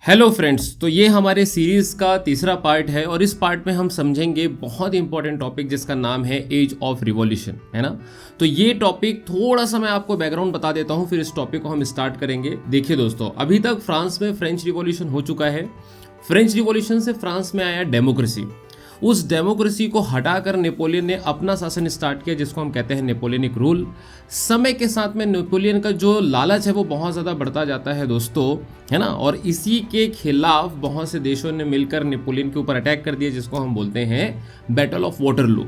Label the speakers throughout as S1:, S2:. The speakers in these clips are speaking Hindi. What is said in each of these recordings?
S1: हेलो फ्रेंड्स, तो ये हमारे सीरीज़ का तीसरा पार्ट है और इस पार्ट में हम समझेंगे बहुत इंपॉर्टेंट टॉपिक जिसका नाम है एज ऑफ रिवॉल्यूशन, है ना। तो ये टॉपिक थोड़ा सा मैं आपको बैकग्राउंड बता देता हूँ, फिर इस टॉपिक को हम स्टार्ट करेंगे। देखिए दोस्तों, अभी तक फ्रांस में फ्रेंच रिवॉल्यूशन हो चुका है। फ्रेंच रिवॉल्यूशन से फ्रांस में आया डेमोक्रेसी। उस डेमोक्रेसी को हटाकर नेपोलियन ने अपना शासन स्टार्ट किया, जिसको हम कहते हैं नेपोलियनिक रूल। समय के साथ में नेपोलियन का जो लालच है वो बहुत ज़्यादा बढ़ता जाता है दोस्तों, है ना। और इसी के खिलाफ बहुत से देशों ने मिलकर नेपोलियन के ऊपर अटैक कर दिया, जिसको हम बोलते हैं बैटल ऑफ वाटरलू।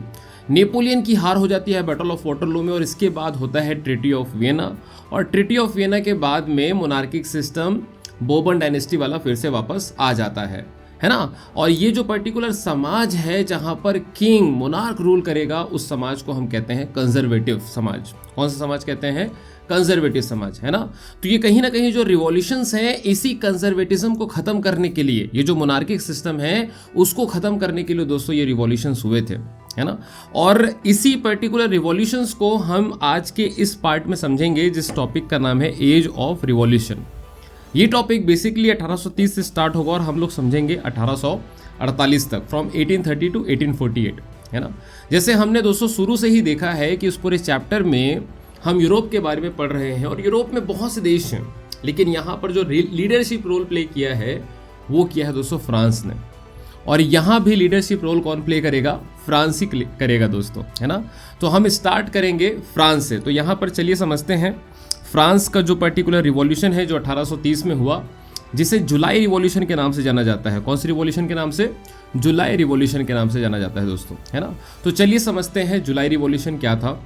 S1: नेपोलियन की हार हो जाती है बैटल ऑफ वाटरलू में और इसके बाद होता है ट्रीटी ऑफ वियना। और ट्रीटी ऑफ वियना के बाद में मोनार्किक सिस्टम बोर्बन डायनेस्टी वाला फिर से वापस आ जाता है ना। और ये जो पर्टिकुलर समाज है जहां पर किंग मोनार्क रूल करेगा, उस समाज को हम कहते हैं कंजर्वेटिव समाज। कौन सा समाज कहते हैं? कंजर्वेटिव समाज, है ना। तो ये कहीं ना कहीं जो रिवॉल्यूशंस हैं, इसी कंजर्वेटिज्म को खत्म करने के लिए, ये जो मोनार्किक सिस्टम है उसको खत्म करने के लिए दोस्तों ये रिवॉल्यूशंस हुए थे, है ना। और इसी पर्टिकुलर रिवॉल्यूशंस को हम आज के इस पार्ट में समझेंगे, जिस टॉपिक का नाम है एज ऑफ रिवॉल्यूशन। ये टॉपिक बेसिकली 1830 से स्टार्ट होगा और हम लोग समझेंगे 1848 तक, फ्रॉम 1830 टू 1848, है ना। जैसे हमने दोस्तों शुरू से ही देखा है कि उस पूरे चैप्टर में हम यूरोप के बारे में पढ़ रहे हैं और यूरोप में बहुत से देश हैं, लेकिन यहाँ पर जो लीडरशिप रोल प्ले किया है वो किया है दोस्तों फ्रांस ने। और यहाँ भी लीडरशिप रोल कौन प्ले करेगा? फ्रांस ही करेगा दोस्तों, है ना। तो हम स्टार्ट करेंगे फ्रांस से। तो यहाँ पर चलिए समझते हैं फ्रांस का जो पर्टिकुलर रिवॉल्यूशन है जो 1830 में हुआ, जिसे जुलाई रिवॉल्यूशन के नाम से जाना जाता है। कौन सी रिवॉल्यूशन के नाम से? जुलाई रिवॉल्यूशन के नाम से जाना जाता है दोस्तों, है ना। तो चलिए समझते हैं जुलाई रिवॉल्यूशन क्या था।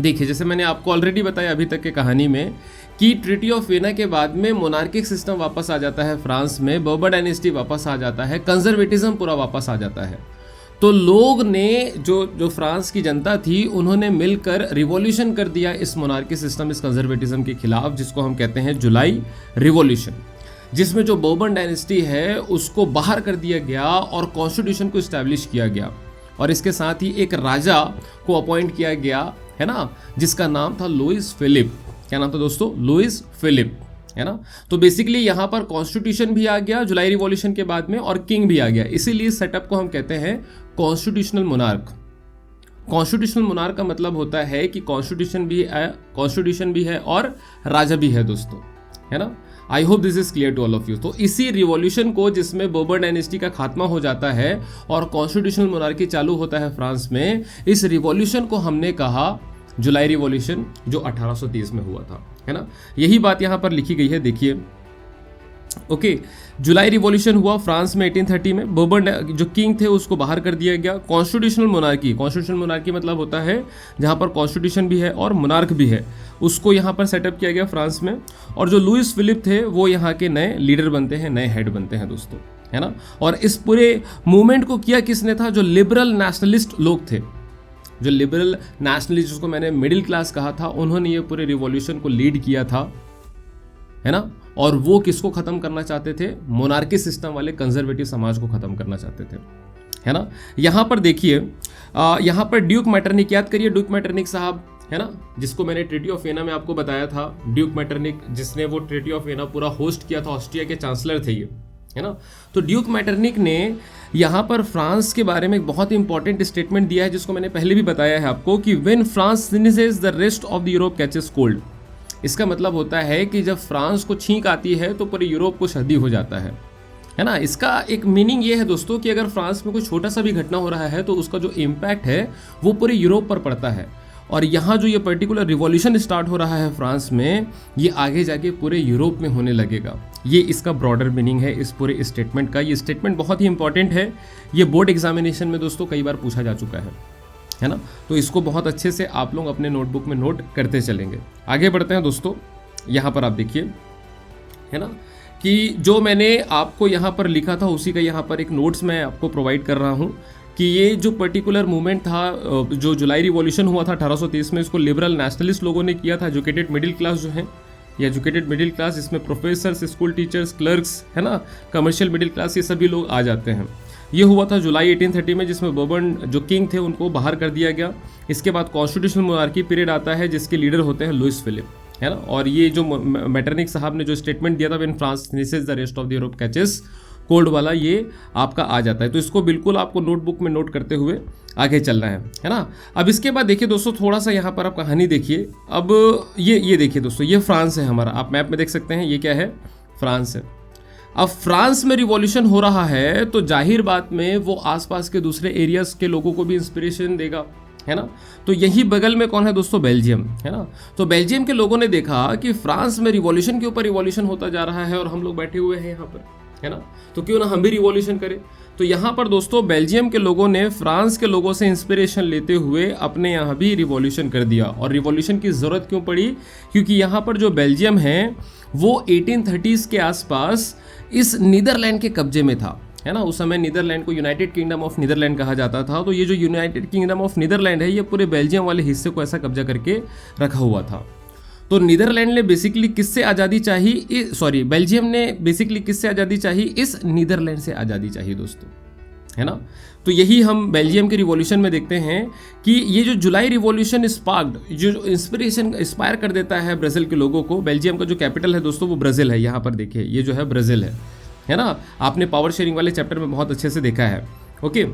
S1: देखिए, जैसे मैंने आपको ऑलरेडी बताया अभी तक के कहानी में कि ट्रीटी ऑफ वियना के बाद में मोनार्किक सिस्टम वापस आ जाता है फ्रांस में, बोर्बन डायनेस्टी वापस आ जाता है, कंजर्वेटिज्म पूरा वापस आ जाता है। तो लोग ने जो फ्रांस की जनता थी, उन्होंने मिलकर रिवॉल्यूशन कर दिया इस मोनार्की सिस्टम, इस कंजर्वेटिज्म के खिलाफ, जिसको हम कहते हैं जुलाई रिवॉल्यूशन, जिसमें जो बोर्बन डायनेस्टी है उसको बाहर कर दिया गया और कॉन्स्टिट्यूशन को इस्टेब्लिश किया गया। और इसके साथ ही एक राजा को अपॉइंट किया गया, है ना, जिसका नाम था लुइस फिलिप। क्या नाम था दोस्तों? लुइस फिलिप, है ना। तो बेसिकली यहाँ पर कॉन्स्टिट्यूशन भी आ गया जुलाई रिवॉल्यूशन के बाद में और किंग भी आ गया, इसीलिए सेटअप को हम कहते हैं कॉन्स्टिट्यूशनल मोनार्क। कॉन्स्टिट्यूशनल मोनार्क का मतलब होता है कि कॉन्स्टिट्यूशन भी है और राजा भी है दोस्तों, है ना। I hope this is clear to all of you. तो इसी रिवॉल्यूशन को, जिसमें बोर्बन डायनेस्टी का खात्मा हो जाता है और कॉन्स्टिट्यूशनल मोनार्की चालू होता है फ्रांस में, इस रिवॉल्यूशन को हमने कहा जुलाई रिवॉल्यूशन, जो 1830 में हुआ था, है ना। यही बात यहाँ पर लिखी गई है, देखिए। ओके, जुलाई रिवॉल्यूशन हुआ फ्रांस में 1830 में। बोर्बन जो किंग थे उसको बाहर कर दिया गया। कॉन्स्टिट्यूशनल मोनार्की मतलब होता है जहाँ पर कॉन्स्टिट्यूशन भी है और मोनार्क भी है, उसको यहाँ पर सेटअप किया गया फ्रांस में। और जो लुइस फिलिप थे वो यहाँ के नए लीडर बनते हैं, नए हेड बनते हैं दोस्तों, है ना। और इस पूरे मूवमेंट को किया किसने था? जो लिबरल नेशनलिस्ट लोग थे, जो लिबरल नेशनलिस्ट, जिसको मैंने मिडिल क्लास कहा था, उन्होंने ये पूरे रिवॉल्यूशन को लीड किया था, है ना। और वो किसको खत्म करना चाहते थे? मोनार्की सिस्टम वाले कंजर्वेटिव समाज को खत्म करना चाहते थे, है ना। यहाँ पर देखिए, यहाँ पर ड्यूक मैटरनिक, याद करिए ड्यूक मैटरनिक साहब, है ना, जिसको मैंने ट्रीटी ऑफ वियना में आपको बताया था। ड्यूक मैटरनिक, जिसने वो ट्रीटी ऑफ वियना पूरा होस्ट किया था, ऑस्ट्रिया के चांसलर थे ये, है ना। तो ड्यूक मैटरनिक ने यहाँ पर फ्रांस के बारे में एक बहुत इंपॉर्टेंट स्टेटमेंट दिया है, जिसको मैंने पहले भी बताया है आपको, कि when France sneezes the rest of the Europe catches cold. इसका मतलब होता है कि जब फ्रांस को छींक आती है तो पूरे यूरोप को सर्दी हो जाता है ना। इसका एक मीनिंग ये है दोस्तों कि अगर फ्रांस में कोई छोटा सा भी घटना हो रहा है तो उसका जो इम्पैक्ट है वो पूरे यूरोप पर पड़ता है। और यहाँ जो ये पर्टिकुलर रिवॉल्यूशन स्टार्ट हो रहा है फ्रांस में, ये आगे जाके पूरे यूरोप में होने लगेगा। ये इसका ब्रॉडर मीनिंग है इस पूरे स्टेटमेंट का। ये स्टेटमेंट बहुत ही इंपॉर्टेंट है, ये बोर्ड एग्जामिनेशन में दोस्तों कई बार पूछा जा चुका है ना। तो इसको बहुत अच्छे से आप लोग अपने नोटबुक में नोट करते चलेंगे। आगे बढ़ते हैं दोस्तों। यहाँ पर आप देखिए, है ना, कि जो मैंने आपको यहाँ पर लिखा था उसी का यहाँ पर एक नोट्स मैं आपको प्रोवाइड कर रहा हूँ कि ये जो पर्टिकुलर मूवमेंट था, जो जुलाई रिवॉल्यूशन हुआ था 1830 में, इसको लिबरल नेशनलिस्ट लोगों ने किया था। एजुकेटेड मिडिल क्लास जो है, ये एजुकेटेड मिडिल क्लास, इसमें प्रोफेसर्स, स्कूल टीचर्स, क्लर्क्स, है ना, कमर्शियल मिडिल क्लास, ये सभी लोग आ जाते हैं। ये हुआ था जुलाई 1830 में, जिसमें बोर्बन जो किंग थे उनको बाहर कर दिया गया। इसके बाद कॉन्स्टिट्यूशनल मोनार्की पीरियड आता है, जिसके लीडर होते हैं लुइस फिलिप, है ना। और ये जो मैटरनिक साहब ने जो स्टेटमेंट दिया था, when France finishes the rest of the Europe catches cold वाला, ये आपका आ जाता है। तो इसको बिल्कुल आपको नोटबुक में नोट करते हुए आगे चलना है ना। अब इसके बाद देखिए दोस्तों, थोड़ा सा यहाँ पर आप कहानी देखिए। अब ये देखिए दोस्तों, ये फ्रांस है हमारा, आप मैप में देख सकते हैं, ये क्या है, फ्रांस है। अब फ्रांस में रिवॉल्यूशन हो रहा है तो जाहिर बात में वो आसपास के दूसरे एरियाज के लोगों को भी इंस्पिरेशन देगा, है ना। तो यही बगल में कौन है दोस्तों, बेल्जियम, है ना। तो बेल्जियम के लोगों ने देखा कि फ्रांस में रिवॉल्यूशन के ऊपर रिवॉल्यूशन होता जा रहा है और हम लोग बैठे हुए हैं यहाँ पर, है ना, तो क्यों ना हम भी रिवॉल्यूशन करें। तो यहाँ पर दोस्तों बेल्जियम के लोगों ने फ्रांस के लोगों से इंस्पिरेशन लेते हुए अपने यहाँ भी रिवॉल्यूशन कर दिया। और रिवॉल्यूशन की ज़रूरत क्यों पड़ी, क्योंकि यहाँ पर जो बेल्जियम है वो 1830s के आसपास इस नीदरलैंड के कब्जे में था, है ना। उस समय नीदरलैंड को यूनाइटेड किंगडम ऑफ नीदरलैंड कहा जाता था। तो ये जो यूनाइटेड किंगडम ऑफ नीदरलैंड है, ये पूरे बेल्जियम वाले हिस्से को ऐसा कब्जा करके रखा हुआ था। तो नीदरलैंड ने बेसिकली किससे आज़ादी चाहिए, बेल्जियम ने बेसिकली किससे आज़ादी चाहिए, इस नीदरलैंड से आज़ादी चाहिए दोस्तों, है ना। तो यही हम बेल्जियम के रिवॉल्यूशन में देखते हैं कि ये जो जुलाई रिवॉल्यूशन स्पार्क्ड, जो इंस्पिरेशन इंस्पायर कर देता है ब्राज़ील के लोगों को। बेल्जियम का जो कैपिटल है दोस्तों वो ब्राज़ील है, यहाँ पर देखिए ये जो है ब्राज़ील है ना। आपने पावर शेयरिंग वाले चैप्टर में बहुत अच्छे से देखा है। ओके,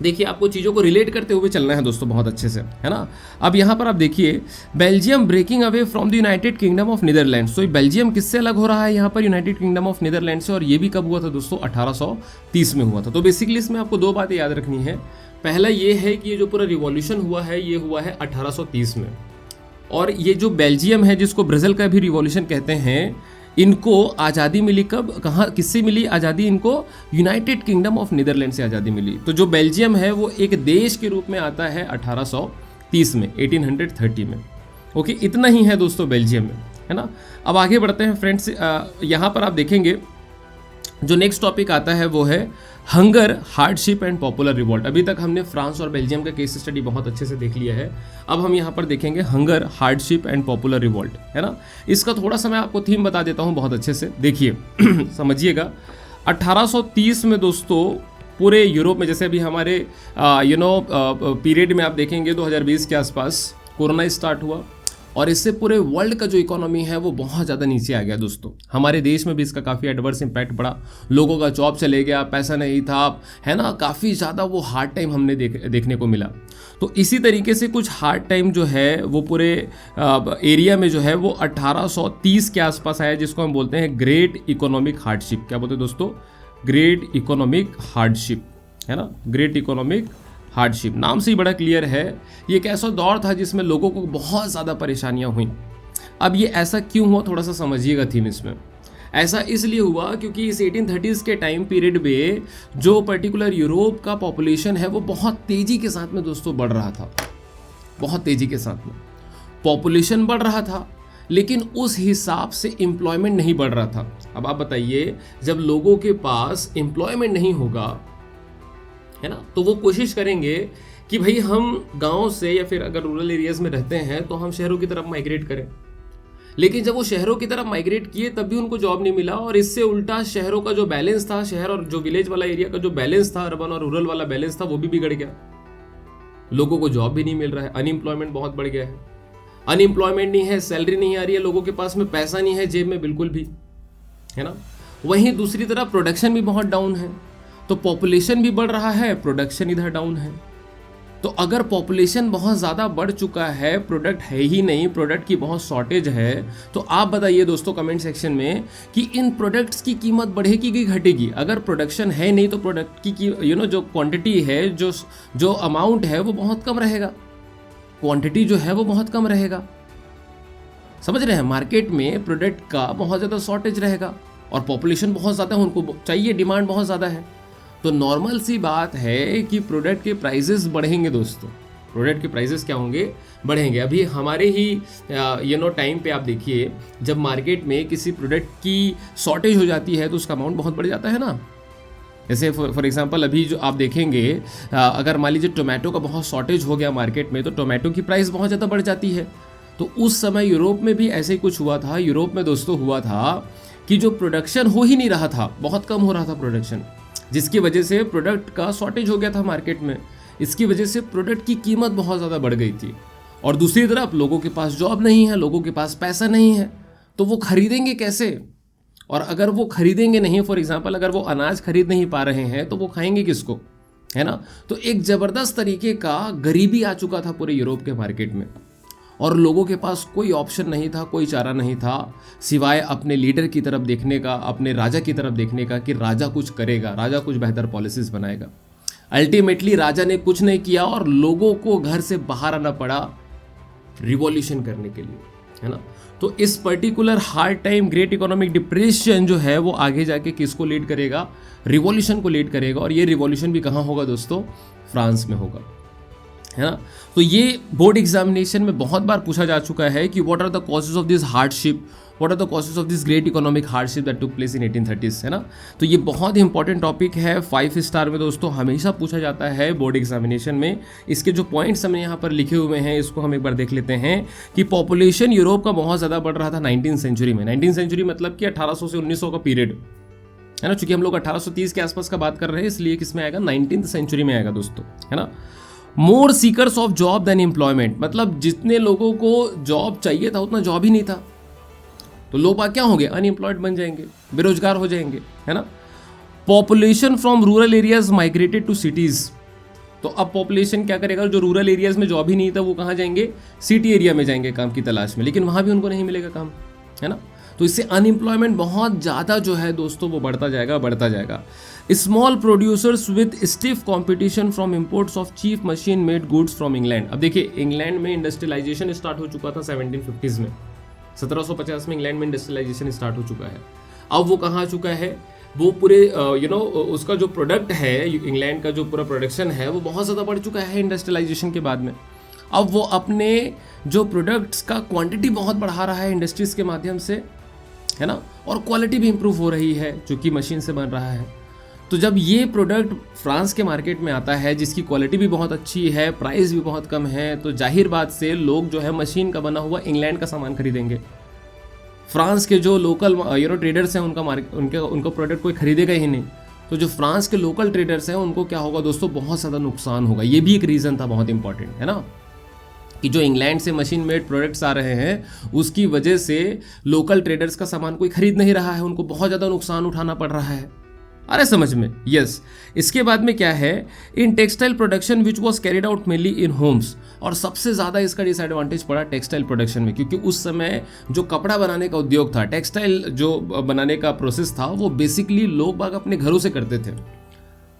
S1: देखिए आपको चीज़ों को रिलेट करते हुए चलना है दोस्तों बहुत अच्छे से, है ना। अब यहाँ पर आप देखिए, Belgium breaking away from the United Kingdom of Netherlands. तो बेल्जियम किससे अलग हो रहा है यहाँ पर, यूनाइटेड किंगडम ऑफ नीदरलैंड से। और ये भी कब हुआ था दोस्तों, 1830 में हुआ था। तो बेसिकली इसमें आपको दो बातें याद रखनी है। पहला ये है कि ये जो पूरा रिवॉल्यूशन हुआ है ये हुआ है 1830 में। और ये जो बेल्जियम है, जिसको ब्राज़ील का भी रिवॉल्यूशन कहते हैं, इनको आज़ादी मिली कब, कहाँ, किससे मिली आज़ादी, इनको यूनाइटेड किंगडम ऑफ नीदरलैंड से आज़ादी मिली। तो जो बेल्जियम है वो एक देश के रूप में आता है 1830 में, 1830 में। ओके, इतना ही है दोस्तों बेल्जियम में, है ना। अब आगे बढ़ते हैं फ्रेंड्स। यहाँ पर आप देखेंगे जो नेक्स्ट टॉपिक आता है वो है hunger, hardship and popular revolt. अभी तक हमने फ्रांस और बेल्जियम का केस स्टडी बहुत अच्छे से देख लिया है। अब हम यहाँ पर देखेंगे hunger, hardship and popular revolt, है ना। इसका थोड़ा सा मैं आपको थीम बता देता हूँ बहुत अच्छे से, देखिए समझिएगा। 1830 में दोस्तों पूरे यूरोप में, जैसे अभी हमारे पीरियड में आप देखेंगे 2020 के आसपास कोरोना स्टार्ट हुआ और इससे पूरे वर्ल्ड का जो इकोनॉमी है वो बहुत ज़्यादा नीचे आ गया दोस्तों। हमारे देश में भी इसका काफ़ी एडवर्स इम्पैक्ट पड़ा, लोगों का जॉब चले गया, पैसा नहीं था, है ना, काफ़ी ज़्यादा वो हार्ड टाइम हमने देखने को मिला। तो इसी तरीके से कुछ हार्ड टाइम जो है वो पूरे एरिया में जो है वो 1830 के आसपास आया, जिसको हम बोलते हैं ग्रेट इकोनॉमिक हार्डशिप। क्या बोलते हैं दोस्तों, ग्रेट इकोनॉमिक हार्डशिप, है ना। ग्रेट इकोनॉमिक हार्डशिप नाम से ही बड़ा क्लियर है। ये एक ऐसा दौर था जिसमें लोगों को बहुत ज़्यादा परेशानियां हुई। अब ये ऐसा क्यों हुआ, थोड़ा सा समझिएगा थीम इसमें। ऐसा इसलिए हुआ क्योंकि इस 1830s के टाइम पीरियड में जो पर्टिकुलर यूरोप का पॉपुलेशन है वो बहुत तेज़ी के साथ में दोस्तों बढ़ रहा था, बहुत तेज़ी के साथ में पॉपुलेशन बढ़ रहा था, लेकिन उस हिसाब से एम्प्लॉयमेंट नहीं बढ़ रहा था। अब आप बताइए, जब लोगों के पास एम्प्लॉयमेंट नहीं होगा, है ना, तो वो कोशिश करेंगे कि भाई हम गांव से या फिर अगर रूरल एरियाज में रहते हैं तो हम शहरों की तरफ माइग्रेट करें। लेकिन जब वो शहरों की तरफ माइग्रेट किए तब भी उनको जॉब नहीं मिला, और इससे उल्टा शहरों का जो बैलेंस था, शहर और जो विलेज वाला एरिया का जो बैलेंस था, अर्बन और रूरल वाला बैलेंस था, वो भी बिगड़ गया। लोगों को जॉब भी नहीं मिल रहा है, अनएम्प्लॉयमेंट बहुत बढ़ गया है। अनएम्प्लॉयमेंट नहीं है, सैलरी नहीं आ रही है, लोगों के पास में पैसा नहीं है जेब में बिल्कुल भी, है ना। वहीं दूसरी तरफ प्रोडक्शन भी बहुत डाउन है। तो पॉपुलेशन भी बढ़ रहा है, प्रोडक्शन इधर डाउन है। तो अगर पॉपुलेशन बहुत ज़्यादा बढ़ चुका है, प्रोडक्ट है ही नहीं, प्रोडक्ट की बहुत शॉर्टेज है, तो आप बताइए दोस्तों कमेंट सेक्शन में कि इन प्रोडक्ट्स की कीमत बढ़ेगी कि घटेगी। अगर प्रोडक्शन है नहीं तो प्रोडक्ट की जो क्वांटिटी है, जो अमाउंट है वो बहुत कम रहेगा, क्वांटिटी जो है वो बहुत कम रहेगा। समझ रहे हैं, मार्केट में प्रोडक्ट का बहुत ज़्यादा शॉर्टेज रहेगा और पॉपुलेशन बहुत ज़्यादा है, उनको चाहिए, डिमांड बहुत ज़्यादा है। तो नॉर्मल सी बात है कि प्रोडक्ट के प्राइसेस बढ़ेंगे दोस्तों, प्रोडक्ट के प्राइसेस क्या होंगे, बढ़ेंगे। अभी हमारे ही टाइम पे आप देखिए, जब मार्केट में किसी प्रोडक्ट की शॉर्टेज हो जाती है तो उसका अमाउंट बहुत बढ़ जाता है ना। जैसे फॉर एग्जांपल अभी जो आप देखेंगे, अगर मान लीजिए टोमेटो का बहुत शॉर्टेज हो गया मार्केट में, तो टोमेटो की प्राइस बहुत ज़्यादा बढ़ जाती है। तो उस समय यूरोप में भी ऐसे ही कुछ हुआ था। यूरोप में दोस्तों हुआ था कि जो प्रोडक्शन हो ही नहीं रहा था, बहुत कम हो रहा था प्रोडक्शन, जिसकी वजह से प्रोडक्ट का शॉर्टेज हो गया था मार्केट में। इसकी वजह से प्रोडक्ट की कीमत बहुत ज़्यादा बढ़ गई थी। और दूसरी तरफ लोगों के पास जॉब नहीं है, लोगों के पास पैसा नहीं है, तो वो खरीदेंगे कैसे? और अगर वो खरीदेंगे नहीं, फॉर एग्जाम्पल अगर वो अनाज खरीद नहीं पा रहे हैं तो वो खाएंगे किसको, है ना? तो एक ज़बरदस्त तरीके का गरीबी आ चुका था पूरे यूरोप के मार्केट में, और लोगों के पास कोई ऑप्शन नहीं था, कोई चारा नहीं था सिवाय अपने लीडर की तरफ देखने का, अपने राजा की तरफ देखने का कि राजा कुछ करेगा, राजा कुछ बेहतर पॉलिसीज बनाएगा। अल्टीमेटली राजा ने कुछ नहीं किया और लोगों को घर से बाहर आना पड़ा रिवॉल्यूशन करने के लिए, है ना? तो इस particular hard time, great economic depression जो है वो आगे जाके किसको लीड करेगा? रिवॉल्यूशन को लीड करेगा। और ये रिवॉल्यूशन भी कहाँ होगा दोस्तों? फ्रांस में होगा, है ना? तो ये बोर्ड एग्जामिनेशन में बहुत बार पूछा जा चुका है कि what are the causes of this hardship, what are the causes of this great economic hardship that took place in 1830s, है ना? तो ये बहुत ही इंपॉर्टेंट टॉपिक है, 5 स्टार में दोस्तों हमेशा पूछा जाता है बोर्ड एग्जामिनेशन में। इसके जो पॉइंट्स हमने यहाँ पर लिखे हुए हैं इसको हम एक बार देख लेते हैं कि पॉपुलेशन यूरोप का बहुत ज़्यादा बढ़ रहा था 19th सेंचुरी में। 19th सेंचुरी मतलब कि 1800 से 1900 का पीरियड, है ना? चूंकि हम लोग 1830 के आसपास का बात कर रहे हैं इसलिए किसमें आएगा? 19th सेंचुरी में आएगा दोस्तों, है ना? More seekers of job than employment, मतलब जितने लोगों को जॉब चाहिए था उतना जॉब ही नहीं था, तो लोग क्या होंगे? अनएम्प्लॉयड बन जाएंगे, बेरोजगार हो जाएंगे, है ना? Population from rural areas migrated to cities, तो अब पॉपुलेशन क्या करेगा? जो रूरल एरियाज में जॉब ही नहीं था वो कहाँ जाएंगे? सिटी एरिया में जाएंगे काम की तलाश में, लेकिन वहाँ भी उनको नहीं मिलेगा काम, है ना? तो इससे अनएम्प्लॉयमेंट बहुत ज़्यादा जो है दोस्तों वो बढ़ता जाएगा, बढ़ता जाएगा। Small producers with stiff competition from imports of cheap machine made goods from England. अब देखिए इंग्लैंड में इंडस्ट्रियलाइजेशन स्टार्ट हो चुका था 1750s में, 1750 में इंग्लैंड में इंडस्ट्रियलाइजेशन स्टार्ट हो चुका है। अब वो कहाँ आ चुका है? वो पूरे उसका जो प्रोडक्ट है, इंग्लैंड का जो पूरा प्रोडक्शन है वो बहुत ज़्यादा बढ़ चुका है इंडस्ट्रियलाइजेशन के बाद में। अब वो अपने जो प्रोडक्ट्स का क्वांटिटी बहुत बढ़ा रहा है इंडस्ट्रीज के माध्यम से, है ना? और क्वालिटी भी इंप्रूव हो रही है जो कि मशीन से बन रहा है। तो जब ये प्रोडक्ट फ्रांस के मार्केट में आता है जिसकी क्वालिटी भी बहुत अच्छी है, प्राइस भी बहुत कम है, तो जाहिर बात से लोग जो है मशीन का बना हुआ इंग्लैंड का सामान खरीदेंगे। फ्रांस के जो लोकल ट्रेडर्स हैं उनका प्रोडक्ट कोई खरीदेगा ही नहीं। तो जो फ्रांस के लोकल ट्रेडर्स हैं उनको क्या होगा दोस्तों? बहुत ज़्यादा नुकसान होगा। ये भी एक रीज़न था बहुत इंपॉर्टेंट, है ना, कि जो इंग्लैंड से मशीन मेड प्रोडक्ट्स आ रहे हैं उसकी वजह से लोकल ट्रेडर्स का सामान कोई खरीद नहीं रहा है, उनको बहुत ज़्यादा नुकसान उठाना पड़ रहा है। अरे समझ में? यस। इसके बाद में क्या है? In textile production which was carried out mainly in Holmes, और सबसे ज़्यादा इसका डिसएडवांटेज पड़ा टेक्सटाइल प्रोडक्शन में, क्योंकि उस समय जो कपड़ा बनाने का उद्योग था, टेक्सटाइल जो बनाने का प्रोसेस था वो बेसिकली लोग बाग अपने घरों से करते थे।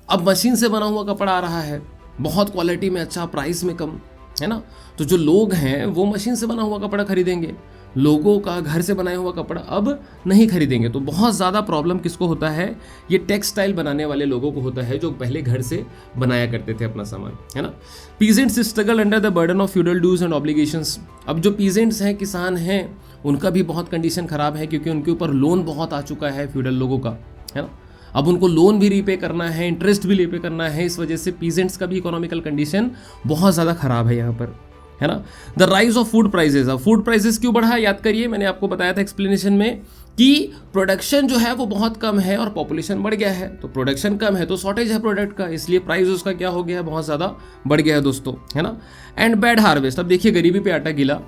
S1: अब मशीन से बना हुआ कपड़ा आ रहा है, बहुत क्वालिटी में अच्छा, प्राइस में कम, है ना? तो जो लोग हैं वो मशीन से बना हुआ कपड़ा खरीदेंगे, लोगों का घर से बनाया हुआ कपड़ा अब नहीं खरीदेंगे। तो बहुत ज़्यादा प्रॉब्लम किसको होता है? ये टेक्सटाइल बनाने वाले लोगों को होता है जो पहले घर से बनाया करते थे अपना सामान, है ना? Peasants struggle under the burden of feudal dues and obligations. अब जो पीजेंट्स हैं, किसान हैं, उनका भी बहुत कंडीशन खराब है क्योंकि उनके ऊपर लोन बहुत आ चुका है फ्यूडल लोगों का, है ना? अब उनको लोन भी रीपे करना है, इंटरेस्ट भी रीपे करना है, इस वजह से पीजेंट्स का भी इकोनॉमिकल कंडीशन बहुत ज़्यादा खराब है यहाँ पर, है ना? The rise of food prices. अब फूड प्राइजेस क्यों बढ़ा? याद करिए, मैंने आपको बताया था एक्सप्लेनेशन में कि प्रोडक्शन जो है वो बहुत कम है और पॉपुलेशन बढ़ गया है। तो प्रोडक्शन कम है तो शॉर्टेज है प्रोडक्ट का, इसलिए प्राइस उसका क्या हो गया है? बहुत ज़्यादा बढ़ गया है दोस्तों, है ना? And bad harvest. अब देखिए गरीबी पे आटा गिला,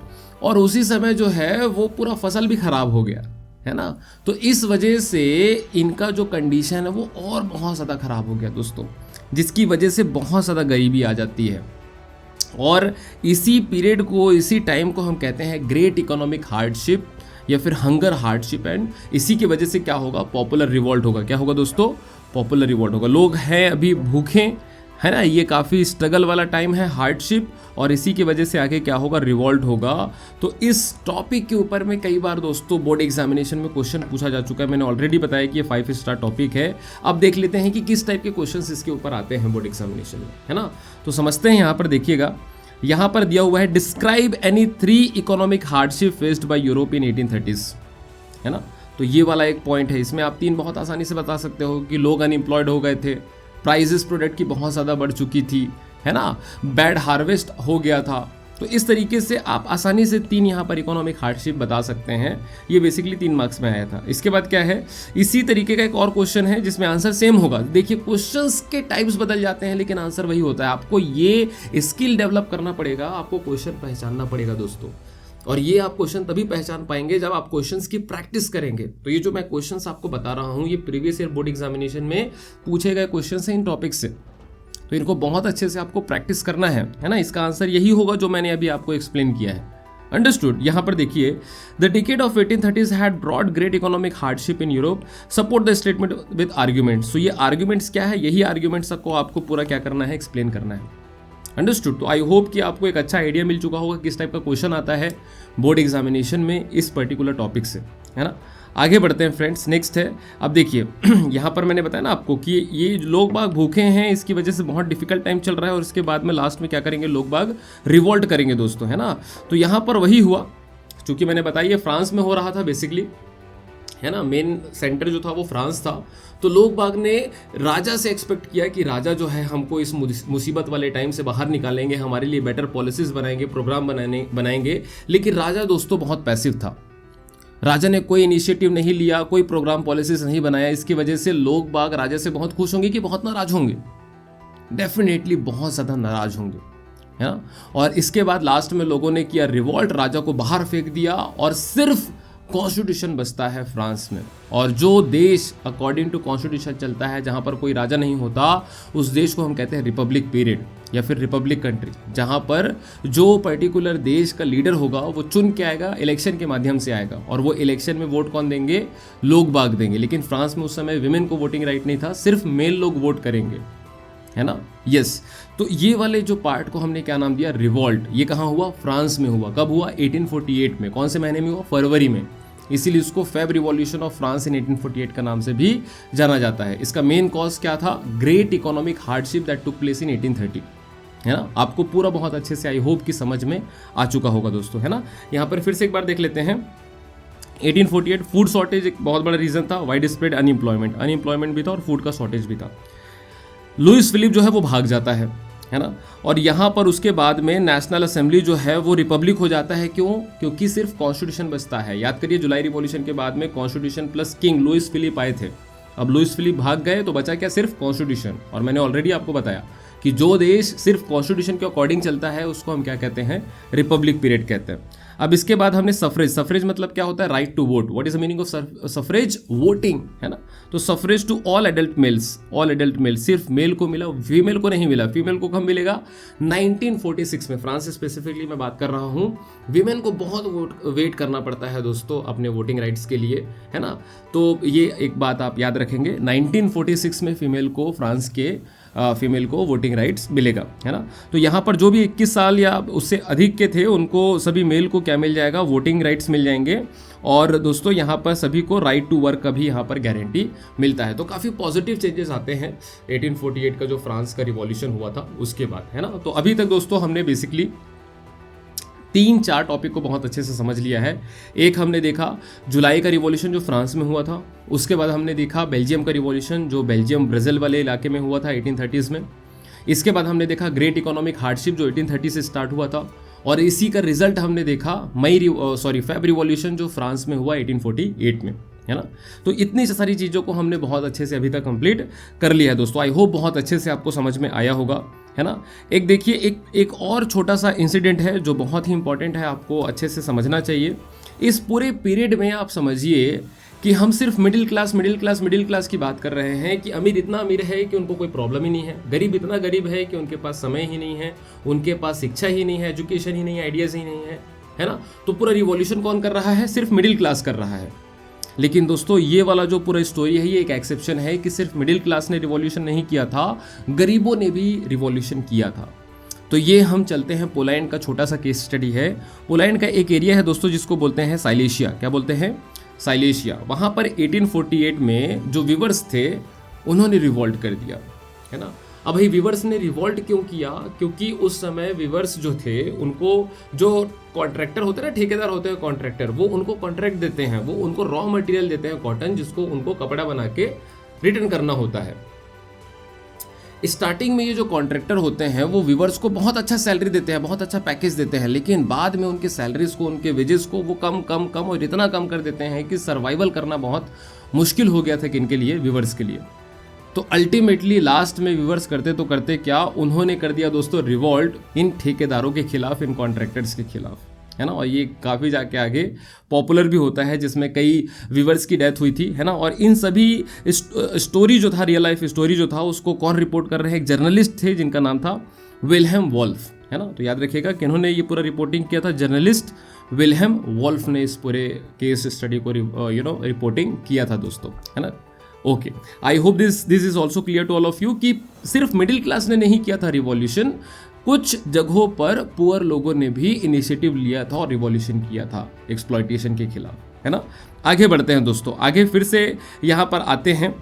S1: और उसी समय जो है वो पूरा फसल भी खराब हो गया, है ना? तो इस वजह से इनका जो कंडीशन है वो और बहुत ज़्यादा खराब हो गया दोस्तों, जिसकी वजह से बहुत ज़्यादा गरीबी आ जाती है। और इसी पीरियड को, इसी टाइम को हम कहते हैं ग्रेट इकोनॉमिक हार्डशिप या फिर हंगर हार्डशिप। एंड इसी की वजह से क्या होगा? पॉपुलर रिवॉल्ट होगा। क्या होगा दोस्तों? पॉपुलर रिवॉल्ट होगा। लोग हैं अभी भूखे, है ना? ये काफ़ी स्ट्रगल वाला टाइम है, हार्डशिप, और इसी की वजह से आगे क्या होगा? रिवॉल्ट होगा। तो इस टॉपिक के ऊपर में कई बार दोस्तों बोर्ड एग्जामिनेशन में क्वेश्चन पूछा जा चुका है। मैंने ऑलरेडी बताया कि ये 5 स्टार टॉपिक है। अब देख लेते हैं कि किस टाइप के क्वेश्चंस इसके ऊपर आते हैं बोर्ड एग्जामिनेशन में, है ना? तो समझते हैं। यहाँ पर देखिएगा, यहाँ पर दिया हुआ है describe any 3 economic hardship faced by Europe in 1830s, है ना? तो ये वाला एक पॉइंट है, इसमें आप 3 बहुत आसानी से बता सकते हो कि लोग अनएम्प्लॉयड हो गए थे, प्राइजेस प्रोडक्ट की बहुत ज़्यादा बढ़ चुकी थी, है ना? बैड हार्वेस्ट हो गया था, तो इस तरीके से आप आसानी से 3 यहाँ पर इकोनॉमिक हार्डशिप बता सकते हैं। ये बेसिकली 3 मार्क्स में आया था। इसके बाद क्या है, इसी तरीके का एक और क्वेश्चन है जिसमें आंसर सेम होगा। देखिए क्वेश्चंस के टाइप्स बदल जाते हैं लेकिन आंसर वही होता है। आपको ये स्किल डेवलप करना पड़ेगा, आपको क्वेश्चन पहचानना पड़ेगा दोस्तों। और ये आप क्वेश्चन तभी पहचान पाएंगे जब आप क्वेश्चंस की प्रैक्टिस करेंगे। तो ये जो मैं क्वेश्चंस आपको बता रहा हूँ ये प्रीवियस ईयर बोर्ड एग्जामिनेशन में पूछे गए क्वेश्चंस हैं इन टॉपिक से, तो इनको बहुत अच्छे से आपको प्रैक्टिस करना है ना। इसका आंसर यही होगा जो मैंने अभी आपको एक्सप्लेन किया है। अंडरस्टूड। यहाँ पर देखिए, the decade of 1830s had broad great economic hardship in Europe, support the statement with arguments. तो ये आर्ग्यूमेंट्स क्या है, यही आर्ग्यूमेंट्स को आपको पूरा क्या करना है, एक्सप्लेन करना है। अंडरस्टूड। तो आई होप कि आपको एक अच्छा आइडिया मिल चुका होगा किस टाइप का क्वेश्चन आता है बोर्ड एग्जामिनेशन में इस पर्टिकुलर टॉपिक से, है ना। आगे बढ़ते हैं फ्रेंड्स। नेक्स्ट है, अब देखिए यहाँ पर मैंने बताया ना आपको कि ये लोग बाग भूखे हैं, इसकी वजह से बहुत डिफिकल्ट टाइम चल रहा है और इसके बाद में लास्ट में क्या करेंगे, लोग बाग रिवोल्ट करेंगे दोस्तों, है ना। तो यहाँ पर वही हुआ, चूंकि मैंने बताया फ्रांस में हो रहा था बेसिकली, है ना। मेन सेंटर जो था वो फ्रांस था। तो लोग बाग ने राजा से एक्सपेक्ट किया कि राजा जो है हमको इस मुसीबत वाले टाइम से बाहर निकालेंगे, हमारे लिए बेटर पॉलिसीज बनाएंगे, प्रोग्राम बनाएंगे। लेकिन राजा दोस्तों बहुत पैसिव था। राजा ने कोई इनिशिएटिव नहीं लिया, कोई प्रोग्राम पॉलिसीज नहीं बनाया। इसकी वजह से लोग बाग राजा से बहुत खुश होंगे कि बहुत नाराज होंगे, डेफिनेटली बहुत ज़्यादा नाराज होंगे, है ना। और इसके बाद लास्ट में लोगों ने किया रिवॉल्ट, राजा को बाहर फेंक दिया और सिर्फ कॉन्स्टिट्यूशन बचता है फ्रांस में। और जो देश अकॉर्डिंग टू कॉन्स्टिट्यूशन चलता है, जहाँ पर कोई राजा नहीं होता, उस देश को हम कहते हैं रिपब्लिक पीरियड या फिर रिपब्लिक कंट्री, जहाँ पर जो पर्टिकुलर देश का लीडर होगा वो चुन के आएगा, इलेक्शन के माध्यम से आएगा। और वो इलेक्शन में वोट कौन देंगे, लोग बाग देंगे। लेकिन फ्रांस में उस समय विमेन को वोटिंग राइट नहीं था, सिर्फ मेल लोग वोट करेंगे, है ना। यस। तो ये वाले जो पार्ट को हमने क्या नाम दिया, रिवॉल्ट। ये कहाँ हुआ, फ्रांस में हुआ। कब हुआ, 1848 में। कौन से महीने में हुआ, फरवरी में। इसीलिए इसको Feb revolution of France in 1848 का नाम से भी जाना जाता है। इसका मेन कॉज क्या था, great economic hardship that took place इन 1830, है ना। आपको पूरा बहुत अच्छे से आई होप कि समझ में आ चुका होगा दोस्तों, है ना। यहाँ पर फिर से एक बार देख लेते हैं। 1848 फूड शॉर्टेज एक बहुत बड़ा रीजन था, वाइड स्प्रेड अनएम्प्लॉयमेंट भी था और फूड का शॉर्टेज भी था। लुइस फिलिप जो है वो भाग जाता है ना। और यहाँ पर उसके बाद में नेशनल असेंबली जो है वो रिपब्लिक हो जाता है। क्यों, क्योंकि सिर्फ कॉन्स्टिट्यूशन बचता है। याद करिए जुलाई रिवॉल्यूशन के बाद में constitution plus king Louis Philippe आए थे। अब लुइस फिलिप भाग गए तो बचा क्या, सिर्फ कॉन्स्टिट्यूशन। और मैंने ऑलरेडी आपको बताया कि जो देश सिर्फ कॉन्स्टिट्यूशन के अकॉर्डिंग चलता है उसको हम क्या कहते हैं, रिपब्लिक पीरियड कहते हैं। अब इसके बाद हमने सफरेज मतलब क्या होता है, right to vote. What is the meaning of suffrage, voting, है ना। तो suffrage to all adult males, सिर्फ मेल को मिला, फीमेल को नहीं मिला। फीमेल को कब मिलेगा, 1946 में। फ्रांस स्पेसिफिकली मैं बात कर रहा हूँ। विमेन को बहुत वेट करना पड़ता है दोस्तों अपने वोटिंग राइट्स के लिए, है ना। तो ये एक बात आप याद रखेंगे, 1946 में फीमेल को, फ्रांस के फीमेल को वोटिंग राइट्स मिलेगा, है ना। तो यहाँ पर जो भी 21 साल या उससे अधिक के थे उनको, सभी मेल को क्या मिल जाएगा, वोटिंग राइट्स मिल जाएंगे। और दोस्तों यहाँ पर सभी को राइट टू वर्क का भी यहाँ पर गारंटी मिलता है। तो काफ़ी पॉजिटिव चेंजेस आते हैं 1848 का जो फ्रांस का रिवॉल्यूशन हुआ था उसके बाद, है ना। तो अभी तक दोस्तों हमने बेसिकली 3-4 टॉपिक को बहुत अच्छे से समझ लिया है। एक हमने देखा जुलाई का रिवॉल्यूशन जो फ्रांस में हुआ था, उसके बाद हमने देखा बेल्जियम का रिवॉल्यूशन जो बेल्जियम ब्राज़ील वाले इलाके में हुआ था 1830s में। इसके बाद हमने देखा ग्रेट इकोनॉमिक हार्डशिप जो 1830 से स्टार्ट हुआ था, और इसी का रिजल्ट हमने देखा फेब रिवॉल्यूशन जो फ्रांस में हुआ 1848 में, है ना। तो इतनी सारी चीज़ों को हमने बहुत अच्छे से अभी तक कंप्लीट कर लिया है दोस्तों। आई होप बहुत अच्छे से आपको समझ में आया होगा, है ना। एक देखिए एक और छोटा सा इंसिडेंट है जो बहुत ही इंपॉर्टेंट है, आपको अच्छे से समझना चाहिए। इस पूरे पीरियड में आप समझिए कि हम सिर्फ मिडिल क्लास की बात कर रहे हैं कि अमीर इतना अमीर है कि उनको कोई प्रॉब्लम ही नहीं है, गरीब इतना गरीब है कि उनके पास समय ही नहीं है, उनके पास शिक्षा ही नहीं है, एजुकेशन ही नहीं है, आइडियाज़ ही नहीं है ना। तो पूरा रिवॉल्यूशन कौन कर रहा है, सिर्फ मिडिल क्लास कर रहा है। लेकिन दोस्तों ये वाला जो पूरा स्टोरी है ये एक एक्सेप्शन है कि सिर्फ मिडिल क्लास ने रिवॉल्यूशन नहीं किया था, गरीबों ने भी रिवॉल्यूशन किया था। तो ये हम चलते हैं, पोलैंड का छोटा सा केस स्टडी है। पोलैंड का एक एरिया है दोस्तों जिसको बोलते हैं साइलेशिया। क्या बोलते हैं, साइलेशिया। वहाँ पर 1848 में जो वीवर्स थे उन्होंने रिवॉल्ट कर दिया, है ना। अब भाई वीवर्स ने रिवॉल्ट क्यों किया, क्योंकि उस समय वीवर्स जो थे उनको जो कॉन्ट्रैक्टर होते हैं ना, ठेकेदार होते हैं कॉन्ट्रैक्टर, वो उनको कॉन्ट्रैक्ट देते हैं, वो उनको रॉ मटेरियल देते हैं कॉटन, जिसको उनको कपड़ा बना के रिटर्न करना होता है। स्टार्टिंग में ये जो कॉन्ट्रैक्टर होते हैं वो व्यूवर्स को बहुत अच्छा सैलरी देते हैं, बहुत अच्छा पैकेज देते हैं, लेकिन बाद में उनके सैलरीज को, उनके वेजेस को वो कम कम कम और इतना कम कर देते हैं कि सर्वाइवल करना बहुत मुश्किल हो गया था किनके लिए, व्यूवर्स के लिए। तो अल्टीमेटली लास्ट में व्यूवर्स करते तो करते क्या, उन्होंने कर दिया दोस्तों रिवॉल्ट इन ठेकेदारों के खिलाफ, इन कॉन्ट्रैक्टर्स के खिलाफ, है ना। और ये काफ़ी जाके आगे पॉपुलर भी होता है, जिसमें कई व्यूवर्स की डेथ हुई थी, है ना। और इन सभी स्टोरी जो था, रियल लाइफ स्टोरी जो था, उसको कौन रिपोर्ट कर रहे हैं, एक जर्नलिस्ट थे जिनका नाम था विल्हेम वॉल्फ, है ना। तो याद रखिएगा कि इन्होंने ये पूरा रिपोर्टिंग किया था, जर्नलिस्ट विल्हेम वॉल्फ ने इस पूरे केस स्टडी को रिपोर्टिंग किया था दोस्तों, है ना। Okay, I hope this is also clear to all of you कि सिर्फ मिडिल क्लास ने नहीं किया था रिवॉल्यूशन, कुछ जगहों पर पुअर लोगों ने भी इनिशिएटिव लिया था और रिवॉल्यूशन किया था एक्सप्लॉयटेशन के खिलाफ, है ना। आगे बढ़ते हैं दोस्तों, आगे फिर से यहाँ पर आते हैं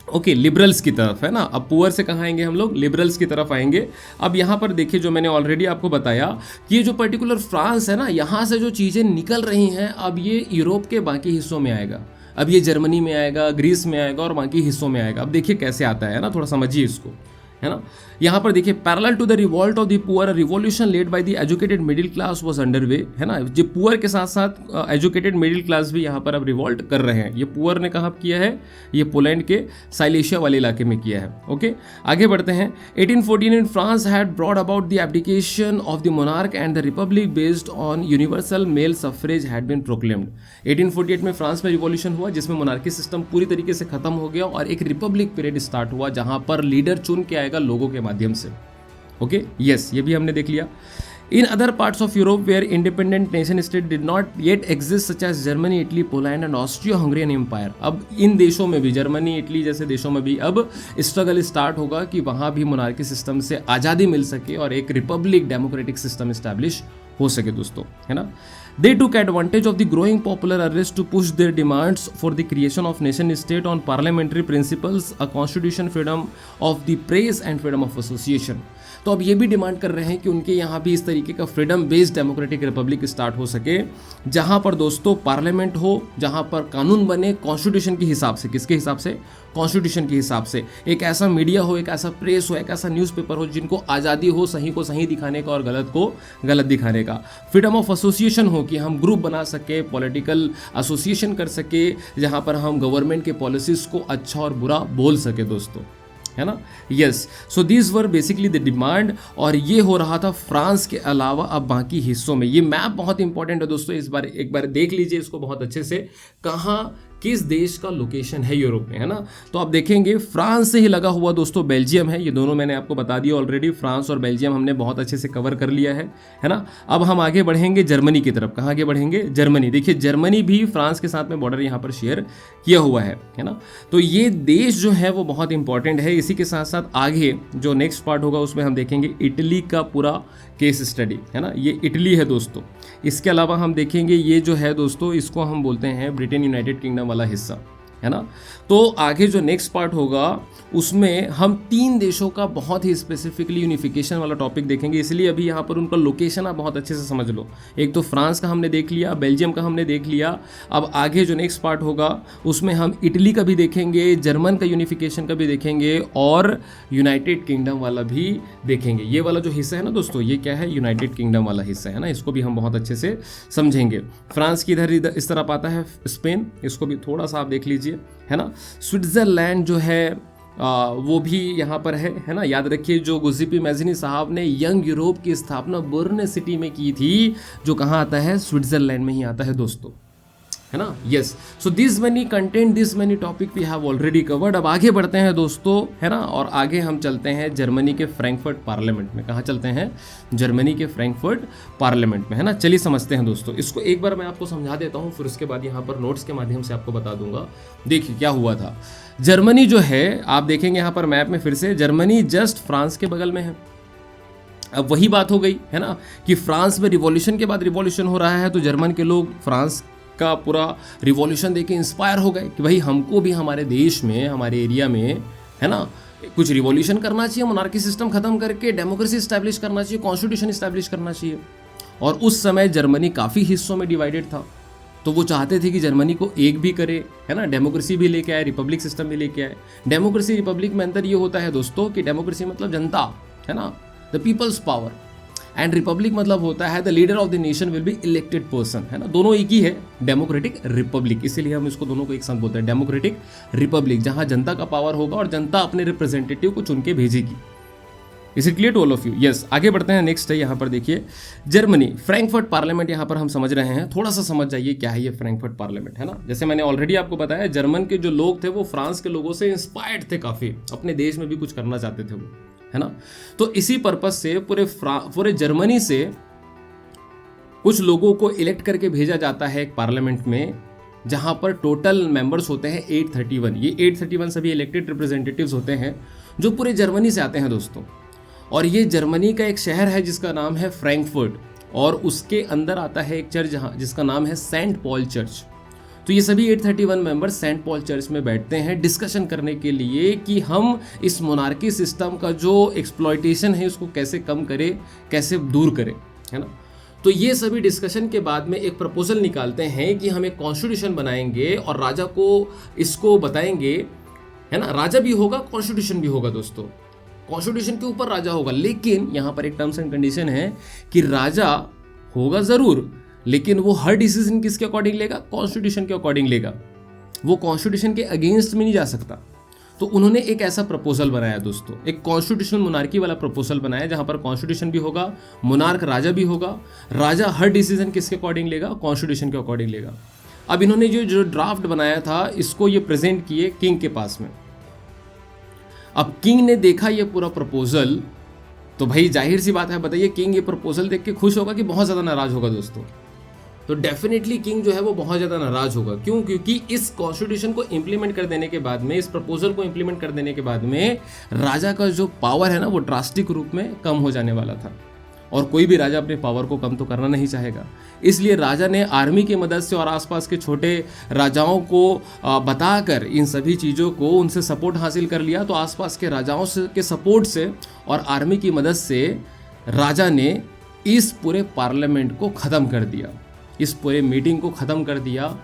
S1: ओके लिबरल्स की तरफ, है ना। अब पुअर से कहाँ आएंगे हम लोग, लिबरल्स की तरफ आएंगे। अब यहाँ पर देखिए, जो मैंने ऑलरेडी आपको बताया कि ये जो पर्टिकुलर फ्रांस है ना, यहाँ से जो चीज़ें निकल रही हैं, अब ये यूरोप के बाकी हिस्सों में आएगा, अब ये जर्मनी में आएगा, ग्रीस में आएगा और बाकी हिस्सों में आएगा। अब देखिए कैसे आता है ना, थोड़ा समझिए इसको, है ना। यहाँ पर देखिए, parallel to the revolt of the poor, revolution led by the educated middle class was underway, है ना। जो पुअर के साथ साथ एजुकेटेड मिडिल क्लास भी यहाँ पर अब रिवॉल्ट कर रहे हैं। ये पुअर ने कहाँ किया है, ये पोलैंड के साइलेशिया वाले इलाके में किया है। ओके, आगे बढ़ते हैं। 1814 in France had brought about the abdication of the monarch and the republic based on universal male suffrage had been proclaimed. 1848 में फ्रांस में रिवॉल्यूशन हुआ, जिसमें मोनार्की सिस्टम पूरी तरीके से खत्म हो गया और एक रिपब्लिक पीरियड स्टार्ट हुआ, जहां पर लीडर चुन के आएगा लोगों के माध्यम से। ओके, यस, ये भी हमने देख लिया। In other parts of Europe where independent nation state did not yet exist such as Germany, Italy, Poland and Austro Hungarian empire. अब इन देशों में भी, जर्मनी, इटली जैसे देशों में भी अब स्ट्रगल स्टार्ट होगा कि वहां भी मोनार्की सिस्टम से आज़ादी मिल सके और एक रिपब्लिक डेमोक्रेटिक सिस्टम इस्टेब्लिश हो सके दोस्तों, है ना। They took advantage of the growing popular arrest to push their demands for the creation of nation state on parliamentary principles, a constitution, freedom of the press and freedom of association. तो अब ये भी डिमांड कर रहे हैं कि उनके यहाँ भी इस तरीके का freedom based democratic Republic start हो सके, जहाँ पर दोस्तों पार्लियामेंट हो, जहाँ पर कानून बने कॉन्स्टिट्यूशन के हिसाब से। किसके हिसाब से, कॉन्स्टिट्यूशन के हिसाब से। एक ऐसा मीडिया हो, एक ऐसा प्रेस हो, एक ऐसा न्यूज़पेपर हो जिनको आज़ादी हो सही को सही दिखाने का और गलत को गलत दिखाने का। फ्रीडम ऑफ एसोसिएशन हो कि हम ग्रुप बना सके, पॉलिटिकल एसोसिएशन कर सके, जहाँ पर हम गवर्नमेंट के पॉलिसीज़ को अच्छा और बुरा बोल सके दोस्तों, है ना। Yes, so these were basically the demand, और ये हो रहा था फ्रांस के अलावा अब बाकी हिस्सों में। ये मैप बहुत इंपॉर्टेंट है दोस्तों, इस बार एक बार देख लीजिए इसको बहुत अच्छे से, कहाँ किस देश का लोकेशन है यूरोप में, है ना। तो आप देखेंगे फ्रांस से ही लगा हुआ दोस्तों बेल्जियम है। ये दोनों मैंने आपको बता दिया ऑलरेडी, फ्रांस और बेल्जियम हमने बहुत अच्छे से कवर कर लिया है ना। अब हम आगे बढ़ेंगे जर्मनी की तरफ। कहाँ आगे बढ़ेंगे, जर्मनी। देखिए जर्मनी भी फ्रांस के साथ में बॉर्डर यहाँ पर शेयर किया हुआ है ना। तो ये देश जो है वो बहुत इंपॉर्टेंट है। इसी के साथ साथ आगे जो नेक्स्ट पार्ट होगा उसमें हम देखेंगे इटली का पूरा केस स्टडी, है ना। ये इटली है दोस्तों। इसके अलावा हम देखेंगे ये जो है दोस्तों, इसको हम बोलते हैं ब्रिटेन यूनाइटेड किंगडम वाला हिस्सा, है ना। तो आगे जो नेक्स्ट पार्ट होगा उसमें हम 3 देशों का बहुत ही स्पेसिफिकली यूनिफिकेशन वाला टॉपिक देखेंगे, इसलिए अभी यहाँ पर उनका लोकेशन आप बहुत अच्छे से समझ लो। एक तो फ्रांस का हमने देख लिया, बेल्जियम का हमने देख लिया, अब आगे जो नेक्स्ट पार्ट होगा उसमें हम इटली का भी देखेंगे, जर्मन का यूनिफिकेशन का भी देखेंगे और यूनाइटेड किंगडम वाला भी देखेंगे। ये वाला जो हिस्सा है ना दोस्तों, ये क्या है, यूनाइटेड किंगडम वाला हिस्सा है ना, इसको भी हम बहुत अच्छे से समझेंगे। फ्रांस की इधर इस तरफ आता है स्पेन, इसको भी थोड़ा सा आप देख लीजिए, है ना। स्विट्जरलैंड जो है वो भी यहाँ पर है ना। याद रखिए जो गुज़िपी मैज़िनी साहब ने यंग यूरोप की स्थापना बर्न सिटी में की थी, जो कहाँ आता है, स्विट्जरलैंड में ही आता है दोस्तों, है ना। Yes, so this many content, this many topic we have already covered. अब आगे बढ़ते हैं दोस्तों, है ना, और आगे हम चलते हैं जर्मनी के फ्रैंकफर्ट पार्लियामेंट में। कहाँ चलते हैं, जर्मनी के फ्रैंकफर्ट पार्लियामेंट में, है ना। चलिए समझते हैं दोस्तों इसको। एक बार मैं आपको समझा देता हूँ, फिर उसके बाद यहाँ पर नोट्स के माध्यम से आपको बता दूंगा। देखिए क्या हुआ था। जर्मनी जो है, आप देखेंगे यहाँ पर मैप में फिर से, जर्मनी जस्ट फ्रांस के बगल में है। अब वही बात हो गई, है ना, कि फ्रांस में रिवॉल्यूशन के बाद रिवॉल्यूशन हो रहा है, तो जर्मन के लोग फ्रांस का पूरा रिवॉल्यूशन देख के इंस्पायर हो गए कि भाई हमको भी हमारे देश में, हमारे एरिया में, है ना, कुछ रिवॉल्यूशन करना चाहिए, मोनार्की सिस्टम खत्म करके डेमोक्रेसी इस्टेब्लिश करना चाहिए, कॉन्स्टिट्यूशन इस्टेब्लिश करना चाहिए। और उस समय जर्मनी काफ़ी हिस्सों में डिवाइडेड था, तो वो चाहते थे कि जर्मनी को एक भी करे, है ना, डेमोक्रेसी भी लेके आए, रिपब्लिक सिस्टम भी लेके आए। डेमोक्रेसी रिपब्लिक में अंतर ये होता है दोस्तों कि डेमोक्रेसी मतलब जनता, है ना, the peoples power, and Republic मतलब होता है the leader of the nation will be elected person, है ना। दोनों एक ही है, डेमोक्रेटिक रिपब्लिक, इसीलिए हम इसको दोनों को एक साथ बोलते हैं, डेमोक्रेटिक रिपब्लिक, जहां जनता का पावर होगा और जनता अपने रिप्रेजेंटेटिव को चुन के भेजेगी। Is it clear to all of you? Yes, आगे बढ़ते हैं। नेक्स्ट है यहाँ पर देखिए जर्मनी, फ्रैंकफर्ट पार्लियामेंट यहाँ पर हम समझ रहे हैं। थोड़ा सा समझ जाइए क्या है ये फ्रैंकफर्ट पार्लियामेंट, है ना। जैसे मैंने ऑलरेडी आपको बताया, जर्मन के जो लोग थे वो फ्रांस के लोगों से इंस्पायर्ड थे काफ़ी, अपने देश में भी कुछ करना चाहते थे वो, है ना। तो इसी पर्पज से पूरे जर्मनी से कुछ लोगों को इलेक्ट करके भेजा जाता है एक पार्लियामेंट में, जहां पर टोटल मेंबर्स होते हैं 831। ये 831 सभी इलेक्टेड रिप्रेजेंटेटिव्स होते हैं जो पूरे जर्मनी से आते हैं दोस्तों। और ये जर्मनी का एक शहर है जिसका नाम है फ्रैंकफर्ट, और उसके अंदर आता है एक चर्च जिसका नाम है सेंट पॉल चर्च। तो ये सभी 831 मेंबर सेंट पॉल चर्च में बैठते हैं डिस्कशन करने के लिए कि हम इस मोनार्की सिस्टम का जो एक्सप्लॉयटेशन है उसको कैसे कम करें, कैसे दूर करें, है ना। तो ये सभी डिस्कशन के बाद में एक प्रपोजल निकालते हैं कि हम एक कॉन्स्टिट्यूशन बनाएंगे और राजा को इसको बताएंगे, है ना। राजा भी होगा, कॉन्स्टिट्यूशन भी होगा दोस्तों, कॉन्स्टिट्यूशन के ऊपर राजा होगा। लेकिन यहाँ पर एक टर्म्स एंड कंडीशन है कि राजा होगा जरूर, लेकिन वो हर डिसीजन किसके अकॉर्डिंग लेगा, कॉन्स्टिट्यूशन के अकॉर्डिंग लेगा। वो कॉन्स्टिट्यूशन के अगेंस्ट में नहीं जा सकता। तो उन्होंने एक ऐसा प्रपोजल बनाया दोस्तों, एक कॉन्स्टिट्यूशनल मोनार्की वाला प्रपोजल बनाया, जहां पर कॉन्स्टिट्यूशन भी होगा, मोनार्क राजा भी होगा। राजा हर डिसीजन किसके अकॉर्डिंग लेगा, कॉन्स्टिट्यूशन के अकॉर्डिंग लेगा। अब इन्होंने जो ड्राफ्ट बनाया था इसको ये प्रेजेंट किए किंग के पास में। अब किंग ने देखा ये पूरा प्रपोजल, तो भाई जाहिर सी बात है, बताइए किंग ये प्रपोजल देख के खुश होगा कि बहुत ज़्यादा नाराज होगा दोस्तों। तो डेफिनेटली किंग जो है वो बहुत ज़्यादा नाराज होगा। क्यों? क्योंकि इस कॉन्स्टिट्यूशन को इंप्लीमेंट कर देने के बाद में, इस प्रपोजल को इंप्लीमेंट कर देने के बाद में राजा का जो पावर है ना वो ड्रास्टिक रूप में कम हो जाने वाला था, और कोई भी राजा अपने पावर को कम तो करना नहीं चाहेगा। इसलिए राजा ने आर्मी की मदद से और आसपास के छोटे राजाओं को बताकर इन सभी चीज़ों को उनसे सपोर्ट हासिल कर लिया। तो आसपास के राजाओं के सपोर्ट से और आर्मी की मदद से राजा ने इस पूरे पार्लियामेंट को ख़त्म कर दिया, इस पूरे मीटिंग को ख़त्म कर दिया।